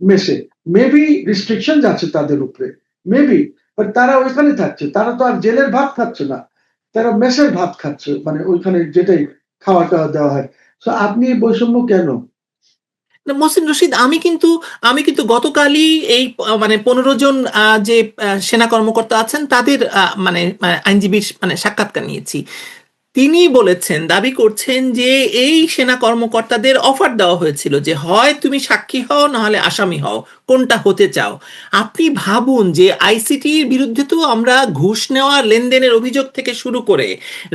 মেসে। মেবি রিস্ট্রিকশন আছে তাদের উপরে, মেবি, বাট তারা ওইখানে থাকছে, তারা তো আর জেলের ভাত খাচ্ছে না, তারা মেসের ভাত খাচ্ছে, মানে ওইখানে যেটাই খাওয়া টাওয়া দেওয়া হয়। তো আপনি বৈষম্য কেন? না, মহসিন রশিদ, আমি কিন্তু গতকালই এই মানে 15 জন যে সেনা কর্মকর্তা আছেন তাদের মানে আইনজীবীর মানে সাক্ষাৎকার নিয়েছি। তিনি বলেছেন, দাবি করছেন যে এই সেনা কর্মকর্তাদের অফার দেওয়া হয়েছিল যে হয় তুমি সাক্ষী হও না হলে আসামি হও, কোনটা হতে চাও? আপনি ভাবুন যে আইসিটির বিরুদ্ধে তো আমরা ঘুষ নেওয়া লেনদেনের অভিযোগ থেকে শুরু করে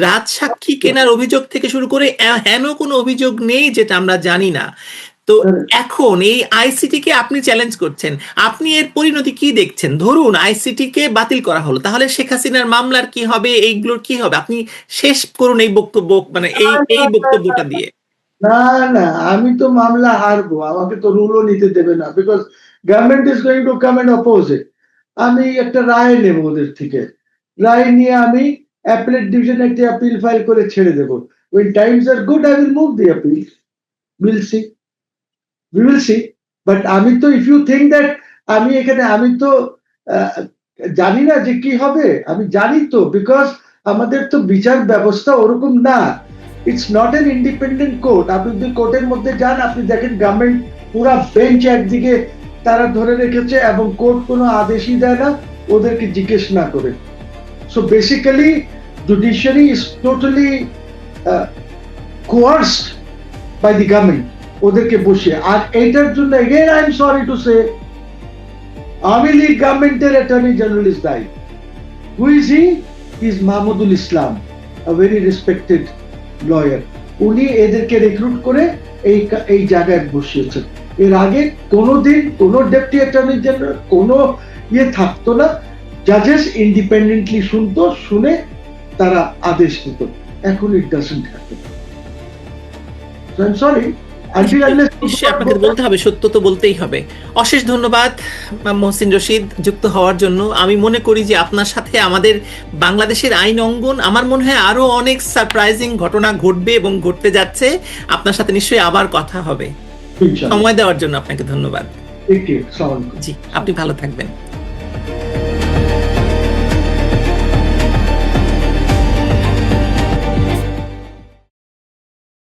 রাজসাক্ষী কেনার অভিযোগ থেকে শুরু করে হেন কোনো অভিযোগ নেই যেটা আমরা জানি না। তো এখন এই আইসিটি কে আপনি চ্যালেঞ্জ করছেন, আপনি এর পরিণতি কি দেখছেন? ধরুন আইসিটি কে বাতিল করা হলো, তাহলে শেখ হাসিনার মামলার কি হবে, এইগুলোর কি হবে? আপনি শেষ করুন এই বক্তব্য, মানে এই বক্তব্যটা দিয়ে। না না, আমি তো মামলা হারবো, আমাকে তো রুলও নিতে দেবে না, because government is going to come and oppose it. আমি একটা রায় নেব ওদের থেকে, রায় নিয়ে আমি অ্যাপেলেট ডিভিশনে একটা অ্যাপিল ফাইল করে ছেড়ে দেবো। when times are good I will move the appeal, we'll see, we will see. But আমি তো, ইফ ইউ থিঙ্ক দ্যাট আমি এখানে, আমি তো জানি না যে কি হবে, আমি জানি তো, বিকজ আমাদের তো বিচার ব্যবস্থা ওরকম না। It's not an independent court. আপনি যদি কোর্টের মধ্যে যান, আপনি দেখেন গভর্নমেন্ট পুরা বেঞ্চ একদিকে তারা ধরে রেখেছে, এবং কোর্ট কোনো আদেশই দেয় না ওদেরকে জিজ্ঞেস না করে। So basically judiciary is totally coerced by the government, ওদেরকে বসিয়ে। আর এইটার জন্য again I am sorry to say Awami League গভর্নমেন্টের অ্যাটর্নি জেনারেল ইজ দায়ী। Who is he? Is Mahmudul Islam, a very respected lawyer. উনি এদেরকে রিক্রুট করে এই জায়গায় বসিয়েছেন। এর আগে কোনোদিন কোনো ডেপুটি অ্যাটর্নি জেনারেল কোনো থাকতো না, জাজেস ইন্ডিপেন্ডেন্টলি শুনতো, শুনে তারা আদেশ দিত। এখন it doesn't happen. So I'm sorry, Until unless নিশ্চয়ই আপনাকে বলতে হবে, সত্য তো বলতেই হবে। অশেষ ধন্যবাদ মহসিন রশিদ যুক্ত হওয়ার জন্য। আমি মনে করি যে আপনার সাথে আমাদের বাংলাদেশের আইন অঙ্গন, আমার মনে হয় আরো অনেক সারপ্রাইজিং ঘটনা ঘটবে এবং ঘটতে যাচ্ছে। আপনার সাথে নিশ্চয়ই আবার কথা হবে। ইনশাআল্লাহ। সময় দেওয়ার জন্য আপনাকে ধন্যবাদ। Take care. Assalamu alaikum. জি, আপনি ভালো থাকবেন।